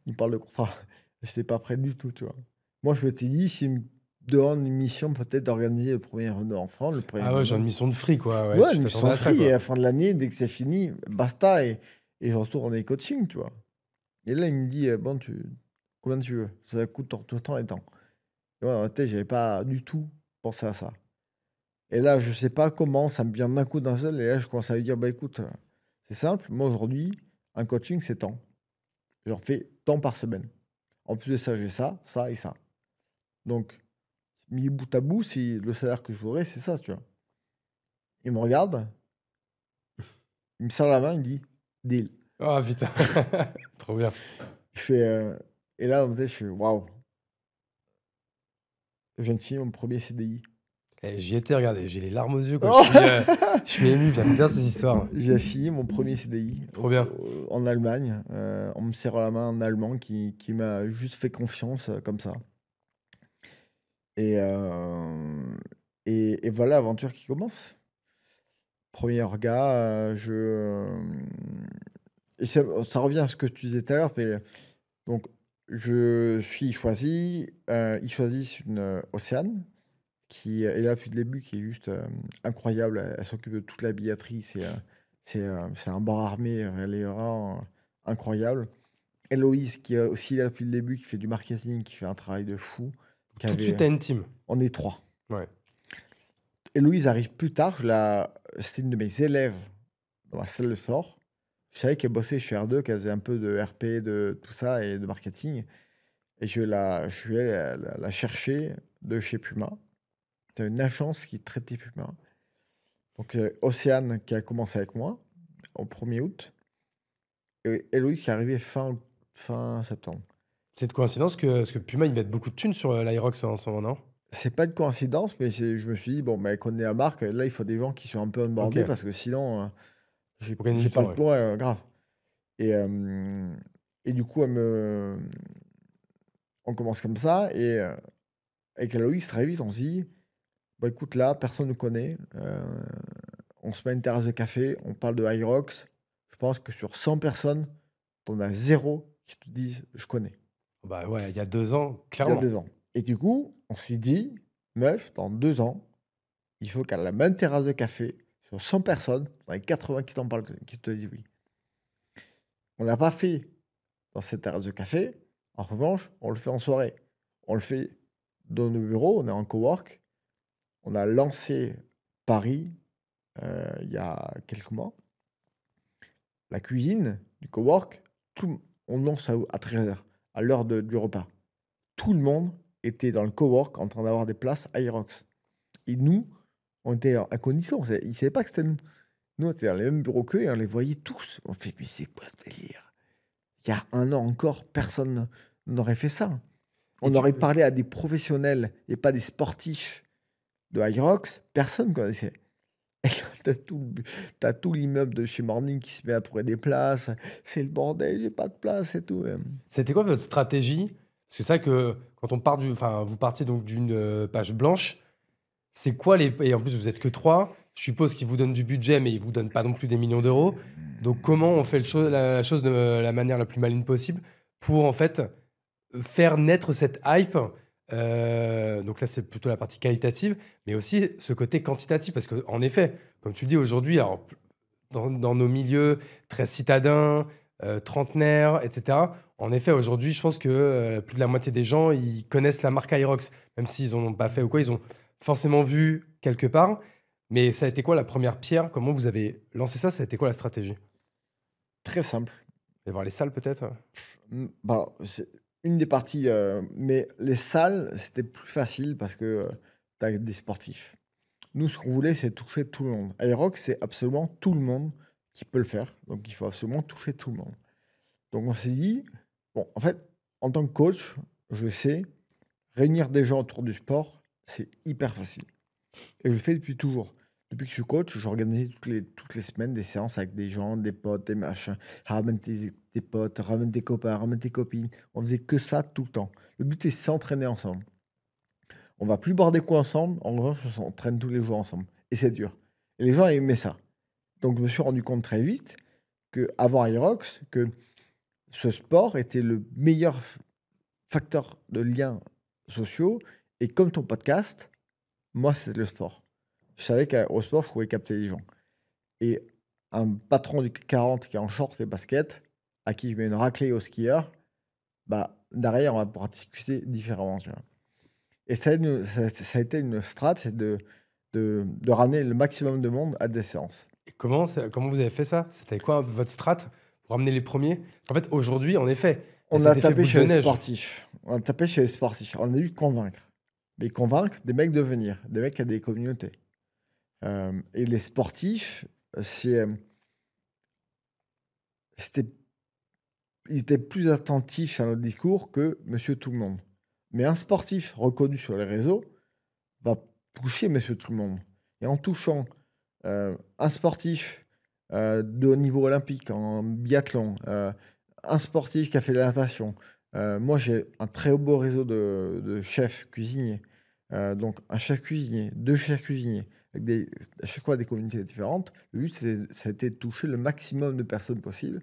Il me parle de contrat. Je n'étais pas prêt du tout, tu vois. Moi, je m'étais dit, s'il me demande une mission peut-être d'organiser le premier Renault en France, le premier Ah ouais, genre une Renault. mission de free, quoi. Ouais, Tu une t'attendais mission à ça, free, et à quoi. la fin de l'année, dès que c'est fini, basta, et je retourne en coaching, tu vois. Et là, il me dit, bon, combien tu veux? Ça coûte tout temps et temps. Et ouais, en fait, j'avais pas du tout pensé à ça. Et là, je sais pas comment, ça me vient d'un coup d'un seul, et là, je commence à lui dire, bah écoute, c'est simple, moi aujourd'hui, un coaching, c'est temps. J'en fais tant par semaine. En plus de ça, j'ai ça, ça et ça. Donc, mis bout à bout, si le salaire que je voudrais, c'est ça, tu vois. Il me regarde, il me serre la main, il me dit, deal. Oh putain, trop bien. Je fais, et là, en fait, je fais, waouh, je viens de signer mon premier CDI. Eh, j'y étais, regardez, j'ai les larmes aux yeux, quoi. Oh Je suis ému, j'aime bien ces histoires. J'ai signé mon premier CDI Trop bien. En Allemagne. On me serre la main, un Allemand qui m'a juste fait confiance comme ça. Et, et voilà l'aventure qui commence. Premier orga, et ça revient à ce que tu disais tout à l'heure. Donc, je suis choisi. Ils choisissent une Océane qui est là depuis le début, qui est juste incroyable. Elle s'occupe de toute la billetterie. C'est un bar armé. Elle est vraiment incroyable. Héloïse, qui est aussi là depuis le début, qui fait du marketing, qui fait un travail de fou. Tout de suite, t'as une team. On est 3. Ouais. Héloïse arrive plus tard. C'était une de mes élèves dans ma salle de sport. Je savais qu'elle bossait chez R2, qu'elle faisait un peu de RP, de tout ça et de marketing. Et je suis allé la chercher de chez Puma. C'était une agence qui traitait Puma. Donc, Océane qui a commencé avec moi au 1er août. Et Héloïse qui est arrivée fin septembre. C'est de coïncidence parce que Puma, ils mettent beaucoup de thunes sur l'Aerox en ce moment, non? C'est pas de coïncidence, mais je me suis dit, bon, elle connaît la marque. Là, il faut des gens qui sont un peu onboardés Ok. parce que sinon, j'ai Faut gagner du pas temps, le temps, grave. Et du coup, on commence comme ça. Et avec Héloïse, très vite, on se dit, bah écoute, là, personne ne nous connaît. On se met à une terrasse de café, on parle de Aerox. Je pense que sur 100 personnes, t'en as 0 qui te disent, je connais. Bah ouais, il y a 2 ans, Il y a clairement. 2 ans. Et du coup, on s'est dit, meuf, dans 2 ans, il faut qu'à la même terrasse de café, sur 100 personnes, dans les 80 qui t'en parlent, qui te disent oui. On l'a pas fait dans cette terrasse de café. En revanche, on le fait en soirée. On le fait dans nos bureaux, on est en cowork. On a lancé Paris il y a quelques mois. La cuisine du cowork, on lance à 13h, à l'heure du repas. Tout le monde était dans le cowork en train d'avoir des places Aerox. Et nous, on était à condition. Ils ne savaient pas que c'était nous. Nous, on était dans les mêmes bureaux qu'eux et on les voyait tous. On fait, mais c'est quoi ce délire? Il y a 1 an encore, personne n'aurait fait ça. On aurait parlé à des professionnels et pas des sportifs de Aerox. Personne ne connaissait. T'as tout l'immeuble de chez Morning qui se met à trouver des places. C'est le bordel, j'ai pas de place et tout. C'était quoi votre stratégie? Parce que c'est ça que quand on part enfin, vous partiez donc d'une page blanche. c'est quoi les... Et en plus, vous êtes que 3. Je suppose qu'ils vous donnent du budget, mais ils vous donnent pas non plus des millions d'euros. Donc, comment on fait la chose de la manière la plus maligne possible pour, en fait, faire naître cette hype? Donc là, c'est plutôt la partie qualitative, mais aussi ce côté quantitatif. Parce qu'en effet, comme tu le dis aujourd'hui, alors, dans nos milieux très citadins, trentenaires, etc., en effet, aujourd'hui, je pense que plus de la moitié des gens, ils connaissent la marque Aerox. Même s'ils n'en ont pas fait ou quoi, ils ont forcément vu quelque part. Mais ça a été quoi la première pierre? Comment vous avez lancé ça? Ça a été quoi la stratégie? Très simple. Aller voir les salles peut-être? Bah, c'est une des parties, mais les salles, c'était plus facile parce que tu as des sportifs. Nous, ce qu'on voulait, c'est toucher tout le monde. Aerox, c'est absolument tout le monde qui peut le faire. Donc, il faut absolument toucher tout le monde. Donc, on s'est dit, bon, en fait, en tant que coach, je sais, réunir des gens autour du sport, c'est hyper facile. Et je le fais depuis toujours. Depuis que je suis coach, j'organise toutes les semaines des séances avec des gens, des potes, des machins. Ramène tes potes, ramène tes copains, ramène tes copines. On faisait que ça tout le temps. Le but est de s'entraîner ensemble. On va plus boire des coups ensemble. En revanche, on s'entraîne tous les jours ensemble. Et c'est dur. Et les gens aimaient ça. Donc, je me suis rendu compte très vite qu'avant Aerox, que ce sport était le meilleur facteur de liens sociaux. Et comme ton podcast, moi, c'est le sport. Je savais qu'au sport, je pouvais capter les gens. Et un patron du CAC 40 qui est en short et basket, à qui je mets une raclée au skieur, bah, derrière, on va pouvoir discuter différemment. Tu vois. Et ça a été une strat, c'est de ramener le maximum de monde à des séances. Et comment vous avez fait ça? C'était quoi votre strat pour ramener les premiers? En fait, aujourd'hui, en effet, On a tapé chez les sportifs. On a tapé chez les sportifs. On a dû convaincre. Mais convaincre des mecs de venir, des mecs qui ont des communautés. Et les sportifs, ils étaient plus attentifs à notre discours que Monsieur Tout le Monde. Mais un sportif reconnu sur les réseaux va toucher Monsieur Tout le Monde. Et en touchant un sportif de haut niveau olympique en biathlon, un sportif qui a fait de la natation. Moi, j'ai un très beau réseau de chefs cuisiniers. Donc, un chef cuisinier, 2 chefs cuisiniers, avec à chaque fois des communautés différentes. Le but, ça a été de toucher le maximum de personnes possible,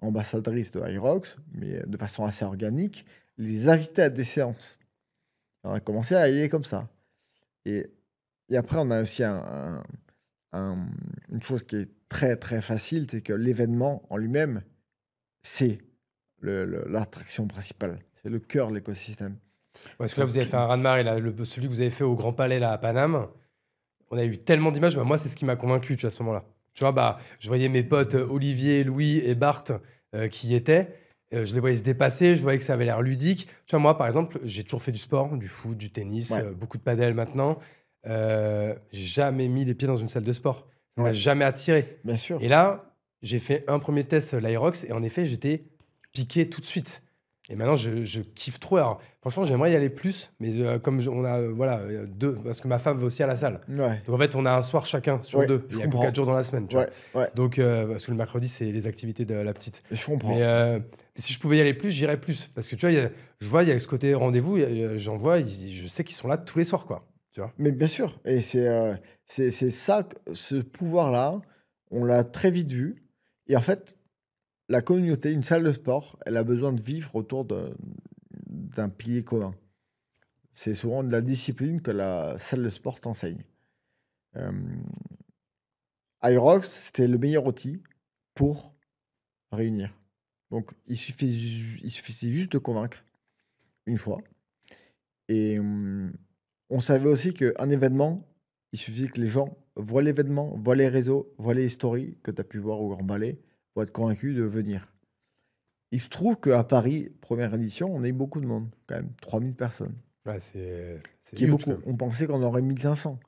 ambassadrices de Aerox, mais de façon assez organique, les inviter à des séances. On a commencé à y aller comme ça. Et après, on a aussi une chose qui est très, très facile, c'est que l'événement en lui-même, c'est l'attraction principale. C'est le cœur de l'écosystème. Parce que là, vous avez fait un raz-de-marée, là, celui que vous avez fait au Grand Palais, là, à Paname. On a eu tellement d'images. Bah, moi, c'est ce qui m'a convaincu, tu vois, à ce moment-là. Tu vois, bah, je voyais mes potes Olivier, Louis et Bart qui y étaient. Je les voyais se dépasser. Je voyais que ça avait l'air ludique. Tu vois, moi, par exemple, j'ai toujours fait du sport, du foot, du tennis, Ouais. beaucoup de padel maintenant. J'ai jamais mis les pieds dans une salle de sport. Ça m'a Ouais. jamais attiré. Bien sûr. Et là, j'ai fait un premier test, l'Aerox, et en effet, j'étais piqué tout de suite. Et maintenant, je kiffe trop. Alors, franchement, j'aimerais y aller plus, mais comme on a voilà, 2, parce que ma femme va aussi à la salle. Ouais. Donc en fait, on a un soir chacun sur Ouais, 2. je Il n'y a que comprends. 4 jours dans la semaine. Tu vois. Ouais, ouais. Donc, parce que le mercredi, c'est les activités de la petite. Je comprends. Mais si je pouvais y aller plus, j'irais plus. Parce que tu vois, je vois, il y a ce côté rendez-vous. J'en vois, je sais qu'ils sont là tous les soirs, quoi. Tu vois. Mais bien sûr. Et c'est ça, ce pouvoir-là, on l'a très vite vu. Et en fait, la communauté, une salle de sport, elle a besoin de vivre autour d'un pilier commun. C'est souvent de la discipline que la salle de sport t'enseigne. Aerox, c'était le meilleur outil pour réunir. Donc, il suffisait juste de convaincre une fois. Et on savait aussi qu'un événement, il suffisait que les gens voient l'événement, voient les réseaux, voient les stories que tu as pu voir au Grand Palais pour être convaincus de venir. Il se trouve qu'à Paris, première édition, on a eu beaucoup de monde, quand même, 3000 personnes. Ouais, c'est Qui est huge, beaucoup. quand même. On pensait qu'on aurait 1500.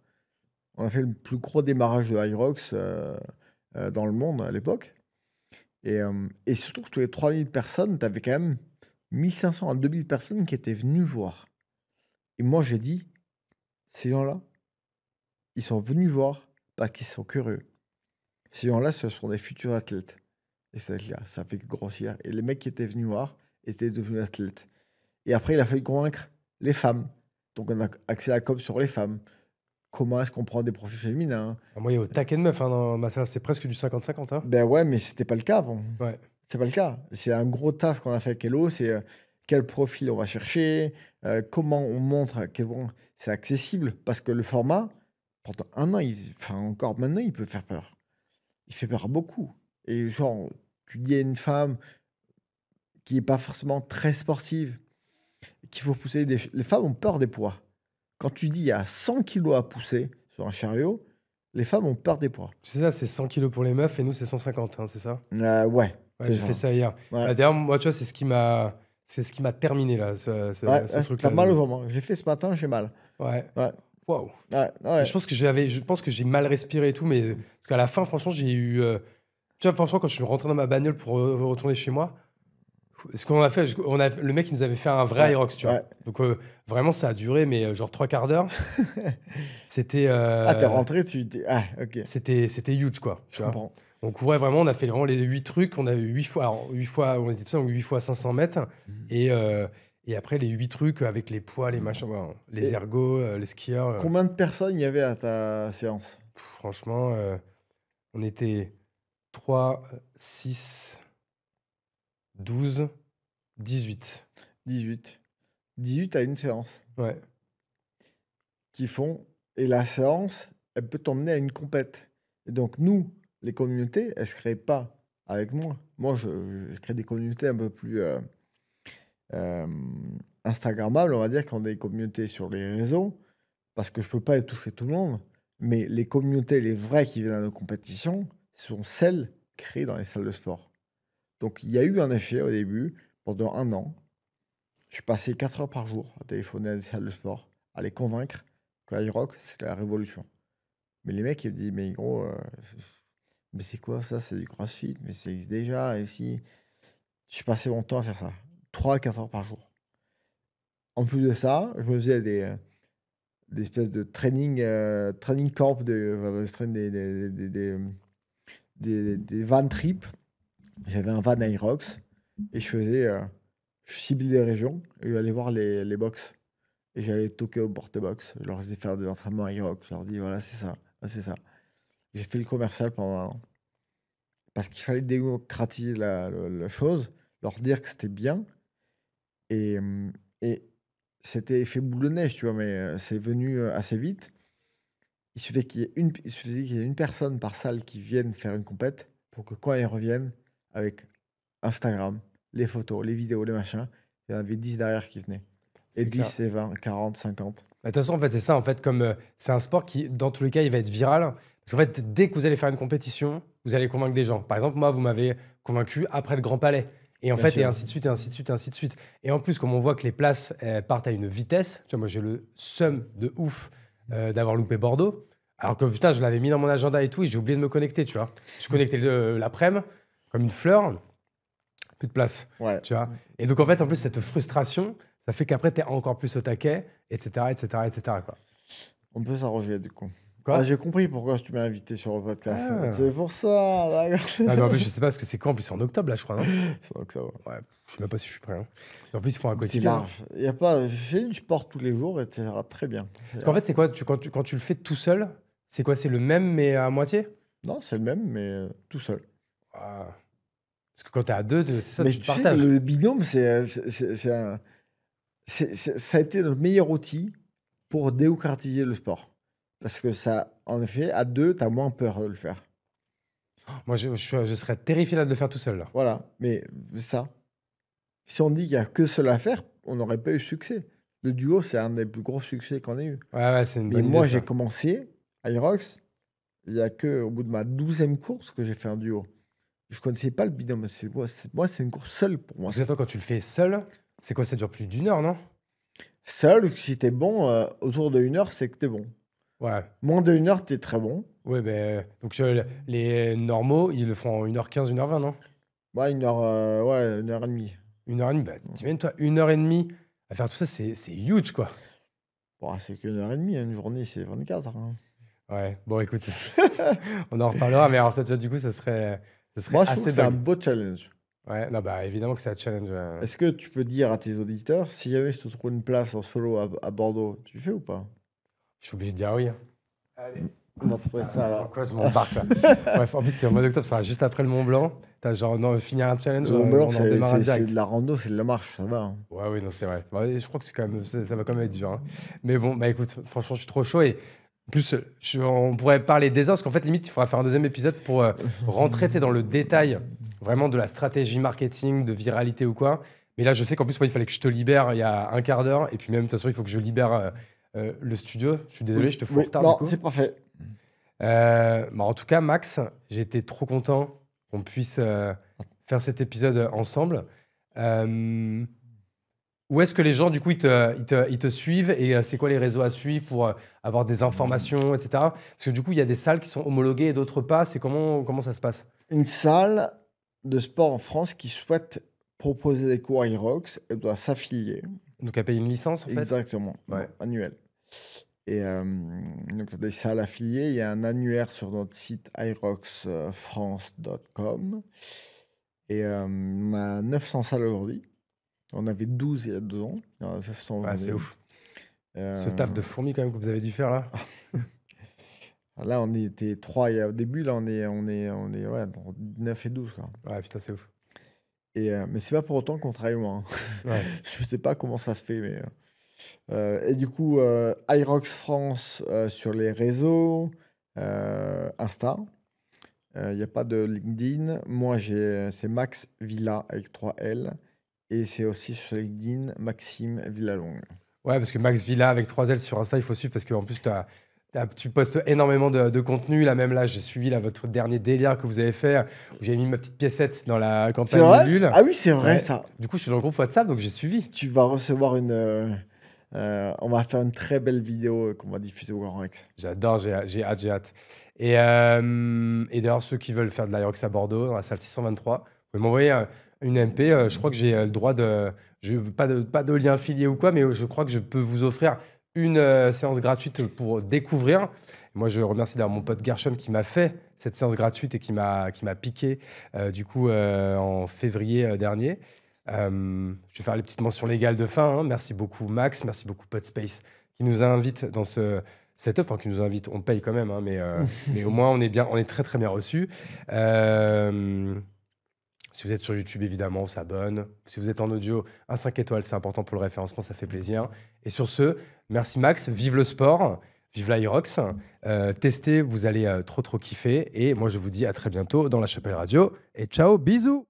On a fait le plus gros démarrage de Aerox dans le monde à l'époque. Et surtout que tous les 3000 personnes, tu avais quand même 1500 à 2000 personnes qui étaient venues voir. Et moi, j'ai dit, ces gens-là, ils sont venus voir parce qu'ils sont curieux. Ces gens-là, ce sont des futurs athlètes. Et ça fait que grossir. Et les mecs qui étaient venus voir étaient devenus athlètes. Et après, il a fallu convaincre les femmes. Donc, on a accès à la com sur les femmes. Comment est-ce qu'on prend des profils féminins? Ah, moi, il y a au taquet de meufs dans ma salle, c'est presque du 50-50. Hein. Ben ouais, mais c'était pas le cas avant. Ouais. C'est pas le cas. C'est un gros taf qu'on a fait avec Hello. C'est quel profil on va chercher, comment on montre à quel point c'est accessible. Parce que le format, pendant un an, enfin encore maintenant, il peut faire peur. Il fait peur à beaucoup. Et genre, tu dis à une femme qui n'est pas forcément très sportive qu'il faut pousser des... Les femmes ont peur des poids. Quand tu dis il y a 100 kilos à pousser sur un chariot, les femmes ont peur des poids. Tu sais ça, c'est 100 kilos pour les meufs et nous, c'est 150, hein, c'est ça? Ouais, Ouais, c'est j'ai ça. fait ça hier. Ouais. Bah, d'ailleurs, moi, tu vois, c'est ce qui m'a terminé, là, ce Ouais, ce t'as truc-là. mal aux jambes. Hein. J'ai fait ce matin, j'ai mal. Ouais. Ouais. Waouh. Ouais, ouais. Je pense que j'ai mal respiré et tout, mais parce qu'à la fin, franchement, j'ai eu. Tu vois, franchement, quand je suis rentré dans ma bagnole pour retourner chez moi, ce qu'on a fait, le mec, il nous avait fait un vrai Ouais, Aerox, tu vois. ouais. Donc, vraiment, ça a duré, mais genre 3 quarts d'heure. C'était. Ah, t'es rentré, tu dis. Ah, ok. C'était huge, quoi. Je Tu vois. comprends. Donc, ouais, vraiment, on a fait vraiment les 8 trucs. On a eu 8 fois. Alors, 8 fois, on était tout seul, donc 8 fois 500 mètres. Et après, les 8 trucs avec les poids, les machins, ouais, les Et- ergots, les skieurs. Combien de personnes il y avait à ta séance? Franchement, on était 3, 6, 12, 18. 18. 18 à une séance. Ouais. Qui font. Et la séance, elle peut t'emmener à une compète. Et donc, nous, les communautés, elles ne se créent pas avec moi. Moi, je crée des communautés un peu plus Instagrammables, on va dire, qui ont des communautés sur les réseaux, parce que je ne peux pas toucher tout le monde. Mais les communautés, les vraies qui viennent à nos compétitions, sont celles créées dans les salles de sport. Donc, il y a eu un effet au début, pendant un an. Je passais 4 heures par jour à téléphoner à des salles de sport, à les convaincre que iRock, c'est la révolution. Mais les mecs, ils me disent, mais gros, mais c'est quoi ça? C'est du CrossFit, mais ça existe déjà. Et si je passais mon temps à faire ça, 3 à 4 heures par jour. En plus de ça, je me faisais des espèces de training camp, des van trips. J'avais un van iRox et je ciblais des régions et j'allais voir les box. Et j'allais toquer au porte-box. Je leur faisais faire des entraînements iRox. Je leur dis, voilà, c'est ça, c'est ça. J'ai fait le commercial pendant un an. Parce qu'il fallait démocratiser la chose, leur dire que c'était bien. Et c'était effet boule de neige, tu vois, mais c'est venu assez vite. Il suffisait qu'il y ait une personne par salle qui vienne faire une compète pour que quand ils reviennent avec Instagram, les photos, les vidéos, les machins, il y en avait 10 derrière qui venaient. Et C'est 10, clair. c'est 20, 40, 50. Bah, de toute façon, en fait, c'est ça. En fait, comme c'est un sport qui, dans tous les cas, il va être viral. Parce qu'en fait, dès que vous allez faire une compétition, vous allez convaincre des gens. Par exemple, moi, vous m'avez convaincu après le Grand Palais. Et en Bien fait, sûr. et ainsi de suite, et ainsi de suite, et ainsi de suite. Et en plus, comme on voit que les places partent à une vitesse, tu vois, moi, j'ai le seum de ouf d'avoir loupé Bordeaux. Alors que putain, je l'avais mis dans mon agenda et tout, et j'ai oublié de me connecter, tu vois. Je suis connecté l'après-midi, comme une fleur, plus de place, Ouais. tu vois. Et donc, en fait, en plus, cette frustration, ça fait qu'après, tu es encore plus au taquet, etc., etc., etc., quoi. On peut s'arranger du coup. Quoi? Ah, j'ai compris pourquoi tu m'as invité sur le podcast. Ah. C'est pour ça, d'accord. Ah, mais en plus, je sais pas, parce que c'est quand? En plus, c'est en octobre, là, je crois, non? C'est donc ça va. Ouais, je sais même pas si je suis prêt. Hein. Et en plus, ils font un C'est quotidien. large. Il y a pas... Fais du sport tous les jours et ça ira très bien. Parce qu'en fait, c'est quoi? Quand tu le fais tout seul, c'est quoi? C'est le même, mais à moitié? Non, c'est le même, mais tout seul. Ah. Parce que quand t'es à deux, c'est ça, Mais tu te tu sais, partages. le binôme, ça a été notre meilleur outil pour démocratiser le sport. Parce que ça, en effet, à deux, tu as moins peur de le faire. Moi, je serais terrifié là de le faire tout seul, là. Voilà, mais ça. Si on dit qu'il n'y a que cela à faire, on n'aurait pas eu succès. Le duo, c'est un des plus gros succès qu'on ait eu. Ouais, c'est une Mais bonne moi, idée, j'ai ça. commencé à Irox, il n'y a qu'au bout de ma 12e course que j'ai fait un duo. Je ne connaissais pas le binôme. Moi, c'est une course seule pour moi. Parce que attends, quand tu le fais seul, c'est quoi? Ça dure plus d'une heure, non? Seul, si t'es bon, autour de 1 heure, c'est que t'es bon. Ouais. Moins de 1 heure, t'es très bon. Ouais, ben. Donc, les normaux, ils le font en 1h15, 1h20, non? Ouais, 1 heure, ouais, 1h30. 1h30, bah, t'imagines, toi, 1h30 à faire tout ça, c'est huge, quoi. Bon, c'est qu'une heure et demie, une journée, c'est 24. Hein. Ouais, bon, écoute, on en reparlera, mais alors ça, tu vois, du coup, ça serait Moi, je trouve assez que c'est un dingue. beau challenge. Ouais, non, bah évidemment que c'est un challenge. Est-ce que tu peux dire à tes auditeurs, si jamais je te trouve une place en solo à Bordeaux, tu fais ou pas? Je suis obligé de dire oui. Allez. On va trouver ça Genre alors. quoi, je m'embarque là. Bref, en plus, c'est au mois d'octobre, ça sera juste après le Mont Blanc. T'as genre, non, finir un challenge, Le Mont on Blanc, en c'est redémarre c'est direct. de la rando, c'est de la marche, ça va. Hein. Ouais, oui, non, c'est vrai. Ouais, je crois que c'est quand même, ça va quand même être dur. Hein. Mais bon, bah écoute, franchement, je suis trop chaud. Et en plus, on pourrait parler des heures, parce qu'en fait, limite, il faudra faire un deuxième épisode pour rentrer tu sais, dans le détail vraiment de la stratégie marketing, de viralité ou quoi. Mais là, je sais qu'en plus, moi, il fallait que je te libère il y a un quart d'heure. Et puis même, de toute façon, il faut que je libère le studio. Je suis désolé, je te fous en retard. Non, Du coup. c'est parfait. Bah, en tout cas, Max, j'étais trop content qu'on puisse faire cet épisode ensemble. Où est-ce que les gens, du coup, ils te suivent et c'est quoi les réseaux à suivre pour avoir des informations, etc. Parce que du coup, il y a des salles qui sont homologuées et d'autres pas. C'est comment ça se passe? Une salle de sport en France qui souhaite proposer des cours à Irox, elle doit s'affilier. Donc, à payer une licence, en fait? Exactement, Ouais. annuel. Et donc, des salles affiliées, il y a un annuaire sur notre site iroxfrance.com. Et on a 900 salles aujourd'hui. On avait 12 il y a 2 ans. Il y en a 900 Ouais, c'est aujourd'hui. ouf. Ce taf de fourmi, quand même, que vous avez dû faire là. Là, on était 3 au début. Là, on est ouais, dans 9 et 12, quoi. Ouais, putain, c'est ouf. Et, mais c'est pas pour autant qu'on travaille moins. Ouais. Je sais pas comment ça se fait, mais. Et du coup, Irox France sur les réseaux, Insta. Il n'y a pas de LinkedIn. Moi, c'est Max Villa avec 3 L. Et c'est aussi sur LinkedIn, Maxime Villalongue. Ouais, parce que Max Villa avec 3 L sur Insta, il faut suivre parce qu'en plus, tu postes énormément de contenu. Là, même là, j'ai suivi là, votre dernier délire que vous avez fait où j'ai mis ma petite piécette dans la C'est campagne vrai? Ulule. Ah oui, c'est vrai Ouais. ça. Du coup, je suis dans le groupe WhatsApp, donc j'ai suivi. Tu vas recevoir on va faire une très belle vidéo qu'on va diffuser au Grand Rex. J'adore, j'ai hâte. Et d'ailleurs, ceux qui veulent faire de l'Aerox à Bordeaux, dans la salle 623, vous pouvez m'envoyer une MP. Je crois que j'ai le droit de. Pas de lien affilié ou quoi, mais je crois que je peux vous offrir une séance gratuite pour découvrir. Moi, je remercie d'avoir mon pote Gershon qui m'a fait cette séance gratuite et qui m'a piqué du coup en février dernier. Je vais faire les petites mentions légales de fin. Hein. Merci beaucoup Max, merci beaucoup Podspace qui nous invite dans ce setup, enfin qui nous invite, on paye quand même, hein, mais au moins on est très très bien reçus. Si vous êtes sur YouTube, évidemment, on s'abonne. Si vous êtes en audio, un 5 étoiles, c'est important pour le référencement, ça fait plaisir. Et sur ce, merci Max, vive le sport, vive l'Irox. Testez, vous allez trop kiffer. Et moi, je vous dis à très bientôt dans la Chapelle Radio. Et ciao, bisous!